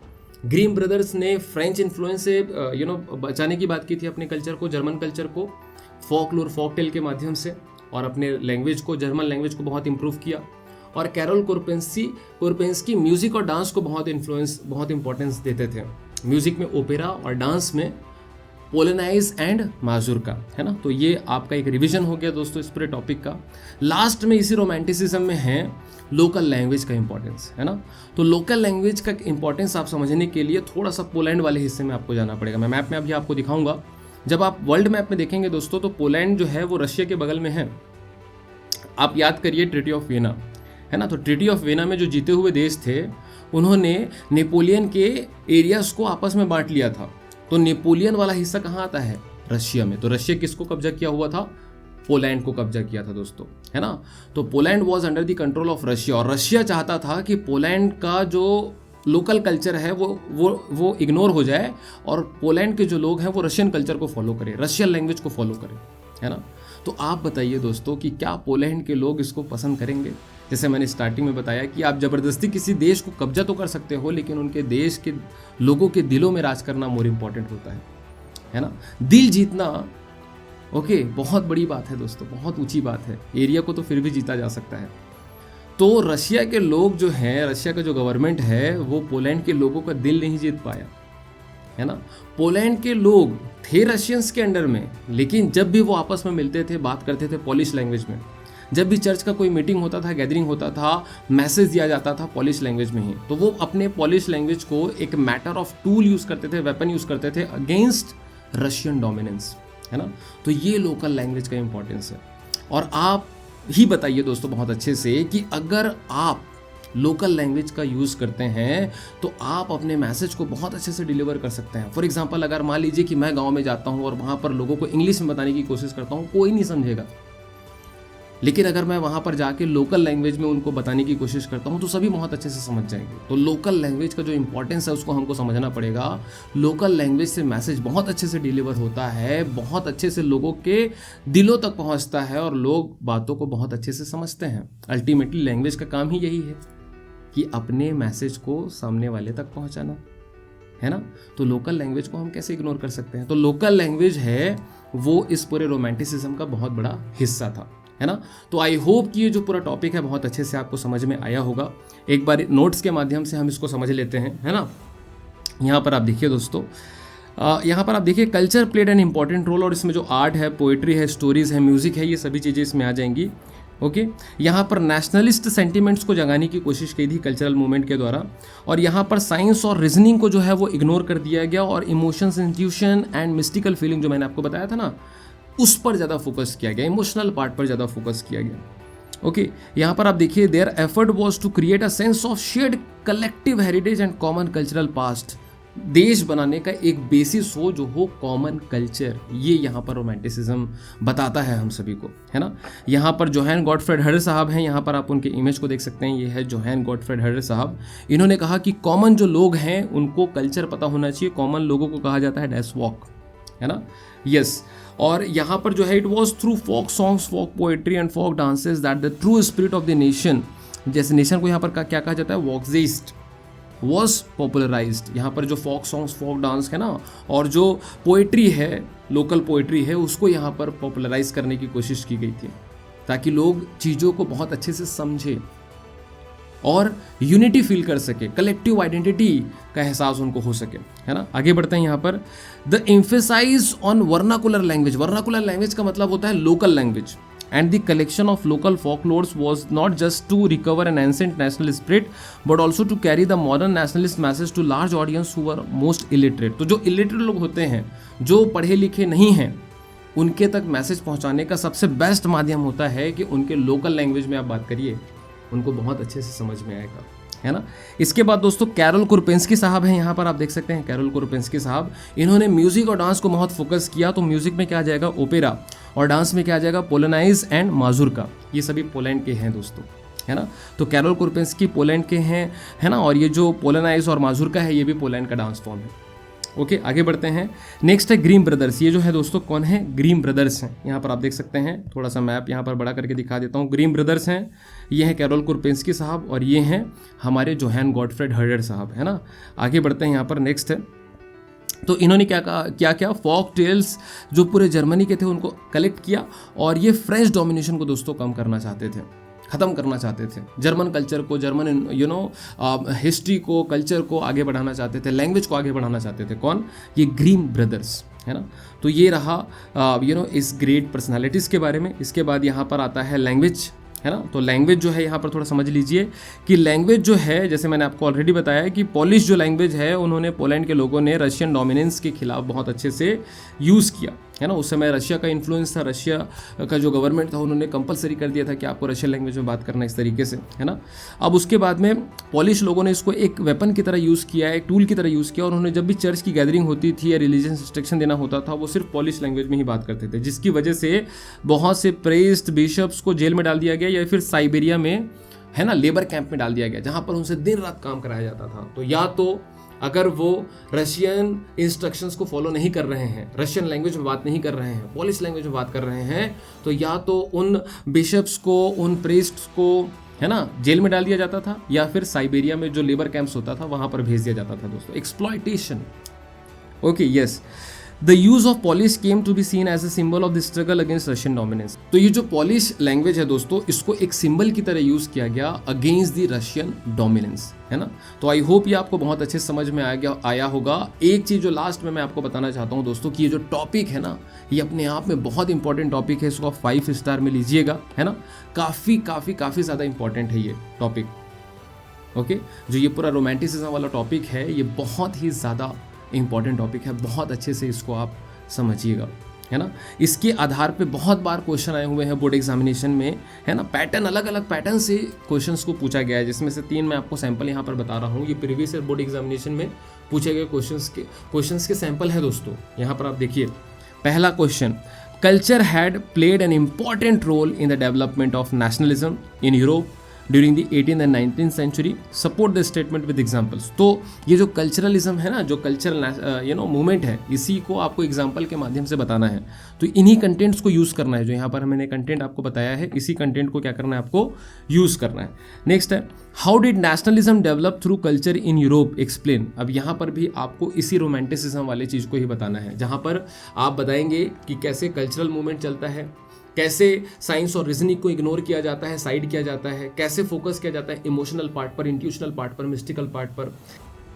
S1: ग्रीम ब्रदर्स ने फ्रेंच इन्फ्लुएंस से बचाने की बात की थी अपने कल्चर को, जर्मन कल्चर को, फोकलोर फोकटेल के माध्यम से, और अपने लैंग्वेज को, जर्मन लैंग्वेज को बहुत इंप्रूव किया। और कैरोल कुरपेंस्की म्यूजिक और डांस को बहुत इंपॉर्टेंस देते थे। म्यूजिक में ओपेरा और डांस में पोलोनाइज एंड माजुरका, है ना। तो ये आपका एक रिवीजन हो गया दोस्तों इस पूरे टॉपिक का। लास्ट में इसी रोमांटिसिज्म में है लोकल लैंग्वेज का इंपॉर्टेंस, है ना। तो लोकल लैंग्वेज का इंपॉर्टेंस आप समझने के लिए थोड़ा सा पोलैंड वाले हिस्से में आपको जाना पड़ेगा। मैं मैप में अभी आपको दिखाऊंगा। जब आप वर्ल्ड मैप में देखेंगे दोस्तों तो पोलैंड जो है वो रशिया के बगल में है। आप याद करिए ट्रीटी ऑफ वियना, है ना। तो ट्रीटी ऑफ वियना में जो जीते हुए देश थे उन्होंने नेपोलियन के एरियाज को आपस में बांट लिया था। तो नेपोलियन वाला हिस्सा कहाँ आता है, रशिया में। तो रशिया किसको कब्जा किया हुआ था, पोलैंड को कब्जा किया था दोस्तों, है ना। तो Poland was under the control of Russia, और रशिया चाहता था कि पोलैंड का जो लोकल कल्चर है वो इग्नोर हो जाए और पोलैंड के जो लोग हैं वो रशियन कल्चर को फॉलो करें, रशियन लैंग्वेज को फॉलो करें, है ना। तो आप बताइए दोस्तों कि क्या पोलैंड के लोग इसको पसंद करेंगे। जैसे मैंने स्टार्टिंग में बताया कि आप ज़बरदस्ती किसी देश को कब्जा तो कर सकते हो, लेकिन उनके देश के लोगों के दिलों में राज करना मोर इम्पॉर्टेंट होता है ना। दिल जीतना ओके बहुत बड़ी बात है दोस्तों, बहुत ऊंची बात है। एरिया को तो फिर भी जीता जा सकता है। तो रशिया के लोग जो हैं, रशिया का जो गवर्नमेंट है वो पोलैंड के लोगों का दिल नहीं जीत पाया, है ना। पोलैंड के लोग थे रशियंस के अंडर में, लेकिन जब भी वो आपस में मिलते थे, बात करते थे पॉलिश लैंग्वेज में। जब भी चर्च का कोई मीटिंग होता था, गैदरिंग होता था, मैसेज दिया जाता था पॉलिश लैंग्वेज में ही। तो वो अपने पॉलिश लैंग्वेज को एक मैटर ऑफ टूल यूज़ करते थे, वेपन यूज़ करते थे अगेंस्ट रशियन डोमिनेंस, है ना। तो ये लोकल लैंग्वेज का इंपॉर्टेंस है। और आप ही बताइए दोस्तों बहुत अच्छे से कि अगर आप लोकल लैंग्वेज का यूज़ करते हैं तो आप अपने मैसेज को बहुत अच्छे से डिलीवर कर सकते हैं। फॉर एग्जांपल, अगर मान लीजिए कि मैं गांव में जाता हूं और वहां पर लोगों को इंग्लिश में बताने की कोशिश करता हूं, कोई नहीं समझेगा। लेकिन अगर मैं वहां पर जाके लोकल लैंग्वेज में उनको बताने की कोशिश करता हूं तो सभी बहुत अच्छे से समझ जाएंगे। तो लोकल लैंग्वेज का जो इंपॉर्टेंस है उसको हमको समझना पड़ेगा। लोकल लैंग्वेज से मैसेज बहुत अच्छे से डिलीवर होता है, बहुत अच्छे से लोगों के दिलों तक पहुंचता है और लोग बातों को बहुत अच्छे से समझते हैं। अल्टीमेटली लैंग्वेज का काम ही यही है कि अपने मैसेज को सामने वाले तक पहुंचाना, है ना। तो लोकल लैंग्वेज को हम कैसे इग्नोर कर सकते हैं। तो लोकल लैंग्वेज है वो इस पूरे रोमांटिसिज्म का बहुत बड़ा हिस्सा था, है ना। तो आई होप कि ये जो पूरा टॉपिक है बहुत अच्छे से आपको समझ में आया होगा। एक बार नोट्स के माध्यम से हम इसको समझ लेते हैं, है ना। यहाँ पर आप देखिए दोस्तों, यहाँ पर आप देखिए culture played an important role, और इसमें जो आर्ट है, पोइट्री है, स्टोरीज है, म्यूजिक है, ये सभी चीज़ें इसमें आ जाएंगी। ओके, यहाँ पर नेशनलिस्ट सेंटिमेंट्स को जगाने की कोशिश की थी कल्चरल मूवमेंट के द्वारा, और यहाँ पर साइंस और रीजनिंग को जो है वो इग्नोर कर दिया गया, और emotions, intuition and mystical feeling जो मैंने आपको बताया था ना, उस पर ज़्यादा फोकस किया गया, इमोशनल पार्ट पर ज़्यादा फोकस किया गया। ओके, यहाँ पर आप देखिए their effort was to create a sense of shared collective heritage and common cultural past. देश बनाने का एक बेसिस हो जो हो कॉमन कल्चर, ये यहाँ पर रोमांटिसिज्म बताता है हम सभी को, है ना। यहाँ पर जोहान गॉटफ्रेड हरर साहब हैं, यहाँ पर आप उनके इमेज को देख सकते हैं, ये है जोहान गॉटफ्रेड हरर साहब। इन्होंने कहा कि कॉमन जो लोग हैं उनको कल्चर पता होना चाहिए, कॉमन लोगों को कहा जाता है डैश वॉक, है ना। यस, और यहाँ पर जो है it was through folk songs, folk poetry and folk dances that the true spirit of the nation, जैसे नेशन को यहाँ पर क्या कहा जाता है, वॉक्जेस्ट वॉज पॉपुलराइज्ड। यहाँ पर जो फोक सॉन्ग्स, फोक डांस है ना, और जो पोएट्री है, लोकल पोएट्री है, उसको यहाँ पर पॉपुलराइज करने की कोशिश की गई थी ताकि लोग चीज़ों को बहुत अच्छे से समझे और यूनिटी फील कर सके, कलेक्टिव आइडेंटिटी का एहसास उनको हो सके, है ना। आगे बढ़ते हैं। यहाँ पर the emphasise on vernacular language, vernacular language का मतलब होता है local language, and the collection of local folklores was not just to recover an ancient national spirit but also to carry the modern nationalist message to large audience who were most illiterate। तो जो illiterate लोग होते हैं, जो पढ़े लिखे नहीं हैं, उनके तक मैसेज पहुंचाने का सबसे बेस्ट माध्यम होता है कि उनके लोकल लैंग्वेज में आप बात करिए, उनको बहुत अच्छे से समझ में आएगा, है ना। इसके बाद दोस्तों कैरोल कुरपेंस्की साहब हैं, यहाँ पर आप देख सकते हैं कैरोल कुरपेंस्की साहब। इन्होंने म्यूजिक और डांस को बहुत फोकस किया। तो म्यूजिक में क्या आ जाएगा, ओपेरा, और डांस में क्या आ जाएगा, पोलनाइज एंड माजुरका। ये सभी पोलैंड के हैं दोस्तों, है ना। तो कैरोल कुरपेंस्की पोलैंड के हैं, है ना, और ये जो पोलनाइज और माजुरका है ये भी पोलैंड का डांस फॉर्म है। ओके, आगे बढ़ते हैं। नेक्स्ट है ग्रीम ब्रदर्स। ये जो है दोस्तों कौन है, ग्रीम ब्रदर्स हैं। यहाँ पर आप देख सकते हैं, थोड़ा सा मैप यहाँ पर बड़ा करके दिखा देता हूँ। ग्रीम ब्रदर्स हैं, ये हैं कैरोल कुरपेंस्की साहब, और ये हैं हमारे जोहान गॉटफ्रेड हरर साहब, है ना। आगे बढ़ते हैं। यहाँ पर नेक्स्ट है, तो इन्होंने क्या कहा, क्या फॉक टेल्स जो पूरे जर्मनी के थे उनको कलेक्ट किया, और ये फ्रेंच डोमिनेशन को दोस्तों कम करना चाहते थे, ख़त्म करना चाहते थे। जर्मन कल्चर को, जर्मन हिस्ट्री को, कल्चर को आगे बढ़ाना चाहते थे, लैंग्वेज को आगे बढ़ाना चाहते थे। कौन, ये ग्रीम ब्रदर्स, है ना। तो ये रहा इस ग्रेट पर्सनालिटीज़ के बारे में। इसके बाद यहाँ पर आता है लैंग्वेज, है ना। तो लैंग्वेज जो है यहाँ पर थोड़ा समझ लीजिए कि लैंग्वेज जो है, जैसे मैंने आपको ऑलरेडी बताया कि पोलिश जो लैंग्वेज है उन्होंने, पोलैंड के लोगों ने रशियन डोमिनेंस के खिलाफ बहुत अच्छे से यूज़ किया, है ना। उस समय रशिया का इन्फ्लुएंस था, रशिया का जो गवर्नमेंट था उन्होंने कंपलसरी कर दिया था कि आपको रशियन लैंग्वेज में बात करना इस तरीके से, है ना। अब उसके बाद में पोलिश लोगों ने इसको एक वेपन की तरह यूज़ किया, एक टूल की तरह यूज़ किया, और उन्होंने जब भी चर्च की गैदरिंग होती थी या रिलीजियस इंस्ट्रक्शन देना होता था वो सिर्फ पोलिश लैंग्वेज में ही बात करते थे, जिसकी वजह से बहुत से प्रेस्ट बिशप्स को जेल में डाल दिया गया या फिर साइबेरिया में, है ना, लेबर कैंप में डाल दिया गया, जहाँ पर उनसे दिन रात काम कराया जाता था। तो या तो अगर वो रशियन इंस्ट्रक्शंस को फॉलो नहीं कर रहे हैं, रशियन लैंग्वेज में बात नहीं कर रहे हैं, पोलिश लैंग्वेज में बात कर रहे हैं, तो या तो उन बिशप्स को, उन प्रीस्ट्स को, है ना, जेल में डाल दिया जाता था, या फिर साइबेरिया में जो लेबर कैंप्स होता था वहाँ पर भेज दिया जाता था दोस्तों। Exploitation. Okay, yes. The use of Polish came to be seen as a symbol of the struggle against Russian dominance. तो ये जो पॉलिश लैंग्वेज है दोस्तों, इसको एक सिंबल की तरह यूज किया गया अगेंस्ट द रशियन डोमिनेंस, है ना। तो आई होप ये आपको बहुत अच्छे समझ में आया होगा। एक चीज जो लास्ट में मैं आपको बताना चाहता हूँ दोस्तों, कि ये जो टॉपिक है ना, ये अपने आप में बहुत इंपॉर्टेंट टॉपिक है, इसको आप 5 स्टार में लीजिएगा, है ना। काफ़ी ज़्यादा इंपॉर्टेंट है ये टॉपिक। ओके, जो ये पूरा रोमांटिसिज्म वाला टॉपिक है, ये बहुत ही ज़्यादा इंपॉर्टेंट टॉपिक है, बहुत अच्छे से इसको आप समझिएगा, है ना। इसके आधार पे बहुत बार क्वेश्चन आए हुए हैं बोर्ड एग्जामिनेशन में, है ना। पैटर्न, अलग अलग पैटर्न से क्वेश्चंस को पूछा गया है, जिसमें से 3 मैं आपको सैंपल यहाँ पर बता रहा हूँ। ये प्रीवियस ईयर बोर्ड एग्जामिनेशन में पूछे गए क्वेश्चंस के सैंपल है दोस्तों। यहाँ पर आप देखिए, पहला question, culture had played an important role in the development of nationalism in Europe during the 18th and 19th century, support the statement with examples. तो ये जो कल्चरलिज्म है ना, जो कल्चरल मूवमेंट है, इसी को आपको एग्जाम्पल के माध्यम से बताना है। तो इन्हीं कंटेंट्स को यूज़ करना है, जो यहाँ पर मैंने कंटेंट आपको बताया है, इसी कंटेंट को क्या करना है, आपको यूज़ करना है। नेक्स्ट है, how did nationalism develop through culture in Europe, explain. अब यहाँ पर भी आपको इसी रोमांटिसिज्म वाले चीज़ को ही बताना है, जहाँ पर आप बताएंगे कि कैसे कल्चरल मूवमेंट चलता है, कैसे साइंस और रीजनिंग को इग्नोर किया जाता है, साइड किया जाता है, कैसे फोकस किया जाता है इमोशनल पार्ट पर, इंट्यूशनल पार्ट पर, मिस्टिकल पार्ट पर।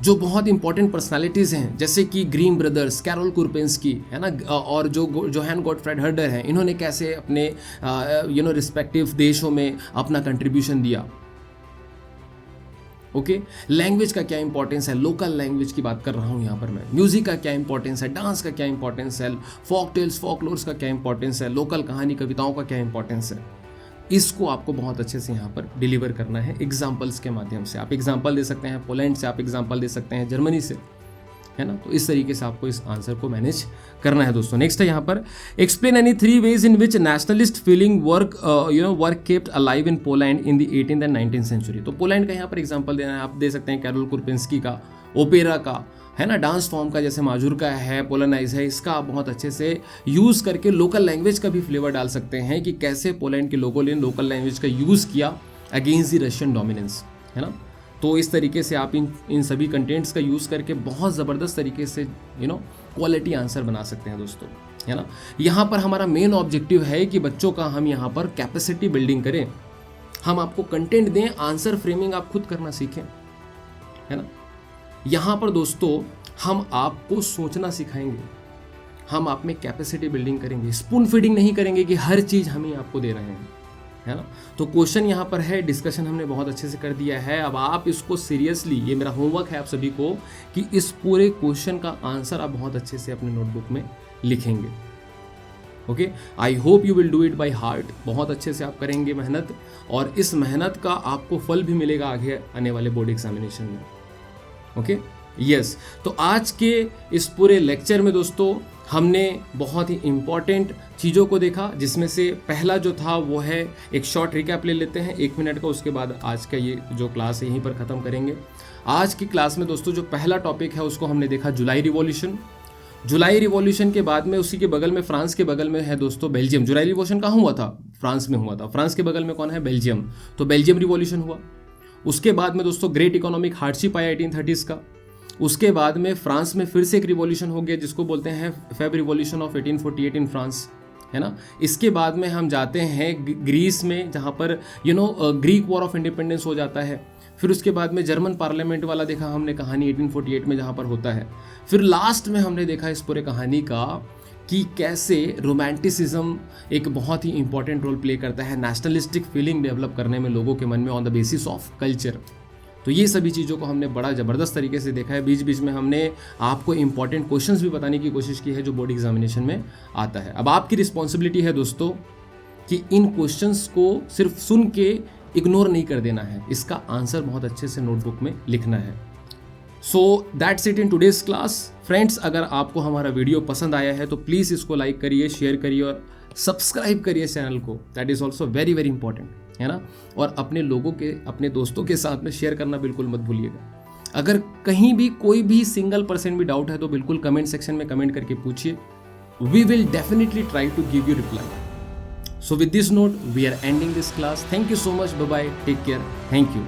S1: जो बहुत इंपॉर्टेंट पर्सनालिटीज़ हैं, जैसे कि ग्रीम ब्रदर्स, कैरोल कुरपेंस्की, है ना, और जो जोहान गॉटफ्राइड हर्डर हैं, इन्होंने कैसे अपने रिस्पेक्टिव देशों में अपना कंट्रीब्यूशन दिया। ओके, लैंग्वेज का क्या इंपॉर्टेंस है, लोकल लैंग्वेज की बात कर रहा हूँ यहाँ पर मैं। म्यूजिक का क्या इंपॉर्टेंस है, डांस का क्या इंपॉर्टेंस है, फोक टेल्स, फोकलोर्स का क्या इंपॉर्टेंस है, लोकल कहानी कविताओं का क्या इंपॉर्टेंस है। इसको आपको बहुत अच्छे से यहाँ पर डिलीवर करना है एग्जाम्पल्स के माध्यम से। आप एग्जाम्पल दे सकते हैं पोलैंड से, आप एग्जाम्पल दे सकते हैं जर्मनी से, है ना। तो इस तरीके से आपको इस आंसर को मैनेज करना है दोस्तों। नेक्स्ट है यहाँ पर, explain any 3 ways in which nationalist feeling were kept alive in Poland in the 18th and 19th century. तो पोलैंड का यहाँ पर एग्जांपल देना है, आप दे सकते हैं कैरोल कुरपेंस्की का, ओपेरा का, है ना, डांस फॉर्म का, जैसे माजुरका है, पोलनाइज है, इसका आप बहुत अच्छे से यूज़ करके लोकल लैंग्वेज का भी फ्लेवर डाल सकते हैं कि कैसे पोलैंड के लोगों ने लोकल लैंग्वेज का यूज़ किया अगेंस्ट द रशियन डोमिनेंस, है ना। तो इस तरीके से आप इन सभी कंटेंट्स का यूज़ करके बहुत ज़बरदस्त तरीके से क्वालिटी आंसर बना सकते हैं दोस्तों, है ना। यहाँ पर हमारा मेन ऑब्जेक्टिव है कि बच्चों का हम यहाँ पर कैपेसिटी बिल्डिंग करें, हम आपको कंटेंट दें, आंसर फ्रेमिंग आप खुद करना सीखें, है ना। यहाँ पर दोस्तों हम आपको सोचना सिखाएंगे, हम आप में कैपेसिटी बिल्डिंग करेंगे, स्पून फीडिंग नहीं करेंगे कि हर चीज़ हम ही आपको दे रहे हैं, है ना। तो क्वेश्चन यहाँ पर है, डिस्कशन हमने बहुत अच्छे से कर दिया है। अब आप इसको सीरियसली, ये मेरा होमवर्क है आप सभी को, कि इस पूरे क्वेश्चन का आंसर आप बहुत अच्छे से अपने नोटबुक में लिखेंगे। Okay, I hope you will do it by heart. बहुत अच्छे से आप करेंगे मेहनत, और इस मेहनत का आपको फल भी मिलेगा आगे आने वाले बोर्ड एग्जामिनेशन में। Okay, yes. तो आज के इस पूरे लेक्चर में दोस्तों हमने बहुत ही इम्पॉर्टेंट चीज़ों को देखा, जिसमें से पहला जो था वो है, एक शॉर्ट रिकैप ले लेते हैं 1 मिनट का, उसके बाद आज का ये जो क्लास है यहीं पर ख़त्म करेंगे। आज की क्लास में दोस्तों जो पहला टॉपिक है उसको हमने देखा जुलाई रिवॉल्यूशन। जुलाई रिवॉल्यूशन के बाद में उसी के बगल में, फ्रांस के बगल में है दोस्तों बेल्जियम। जुलाई रिवॉल्यूशन कहाँ हुआ था? फ्रांस में हुआ था। फ्रांस के बगल में कौन है? बेल्जियम। तो बेल्जियम रिवॉल्यूशन हुआ। उसके बाद में दोस्तों ग्रेट इकोनॉमिक हार्डशिप आया 1830s का। उसके बाद में फ्रांस में फिर से एक रिवॉल्यूशन हो गया जिसको बोलते हैं Feb revolution of 1848 in France, है ना। इसके बाद में हम जाते हैं ग्रीस में, जहाँ पर ग्रीक वॉर ऑफ इंडिपेंडेंस हो जाता है। फिर उसके बाद में जर्मन पार्लियामेंट वाला देखा हमने कहानी 1848 में जहाँ पर होता है। फिर लास्ट में हमने देखा इस पूरे कहानी का कि कैसे रोमांटिसिज्म एक बहुत ही इंपॉर्टेंट रोल प्ले करता है नेशनलिस्टिक फीलिंग डेवलप करने में लोगों के मन में on the basis of culture. तो ये सभी चीज़ों को हमने बड़ा ज़बरदस्त तरीके से देखा है। बीच बीच में हमने आपको इंपॉर्टेंट क्वेश्चंस भी बताने की कोशिश की है जो बोर्ड एग्जामिनेशन में आता है। अब आपकी रिस्पॉन्सिबिलिटी है दोस्तों कि इन क्वेश्चंस को सिर्फ सुन के इग्नोर नहीं कर देना है, इसका आंसर बहुत अच्छे से नोटबुक में लिखना है। So that's it in today's class. Friends, अगर आपको हमारा वीडियो पसंद आया है तो प्लीज़ इसको लाइक करिए, शेयर करिए और सब्सक्राइब करिए चैनल को। That is also very very important, है ना। और अपने लोगों के, अपने दोस्तों के साथ में शेयर करना बिल्कुल मत भूलिएगा। अगर कहीं भी कोई भी सिंगल % भी डाउट है तो बिल्कुल कमेंट सेक्शन में कमेंट करके पूछिए। We will definitely try to give you reply. So with this note, we are ending this class. Thank you so much. Bye-bye. Take care. Thank you.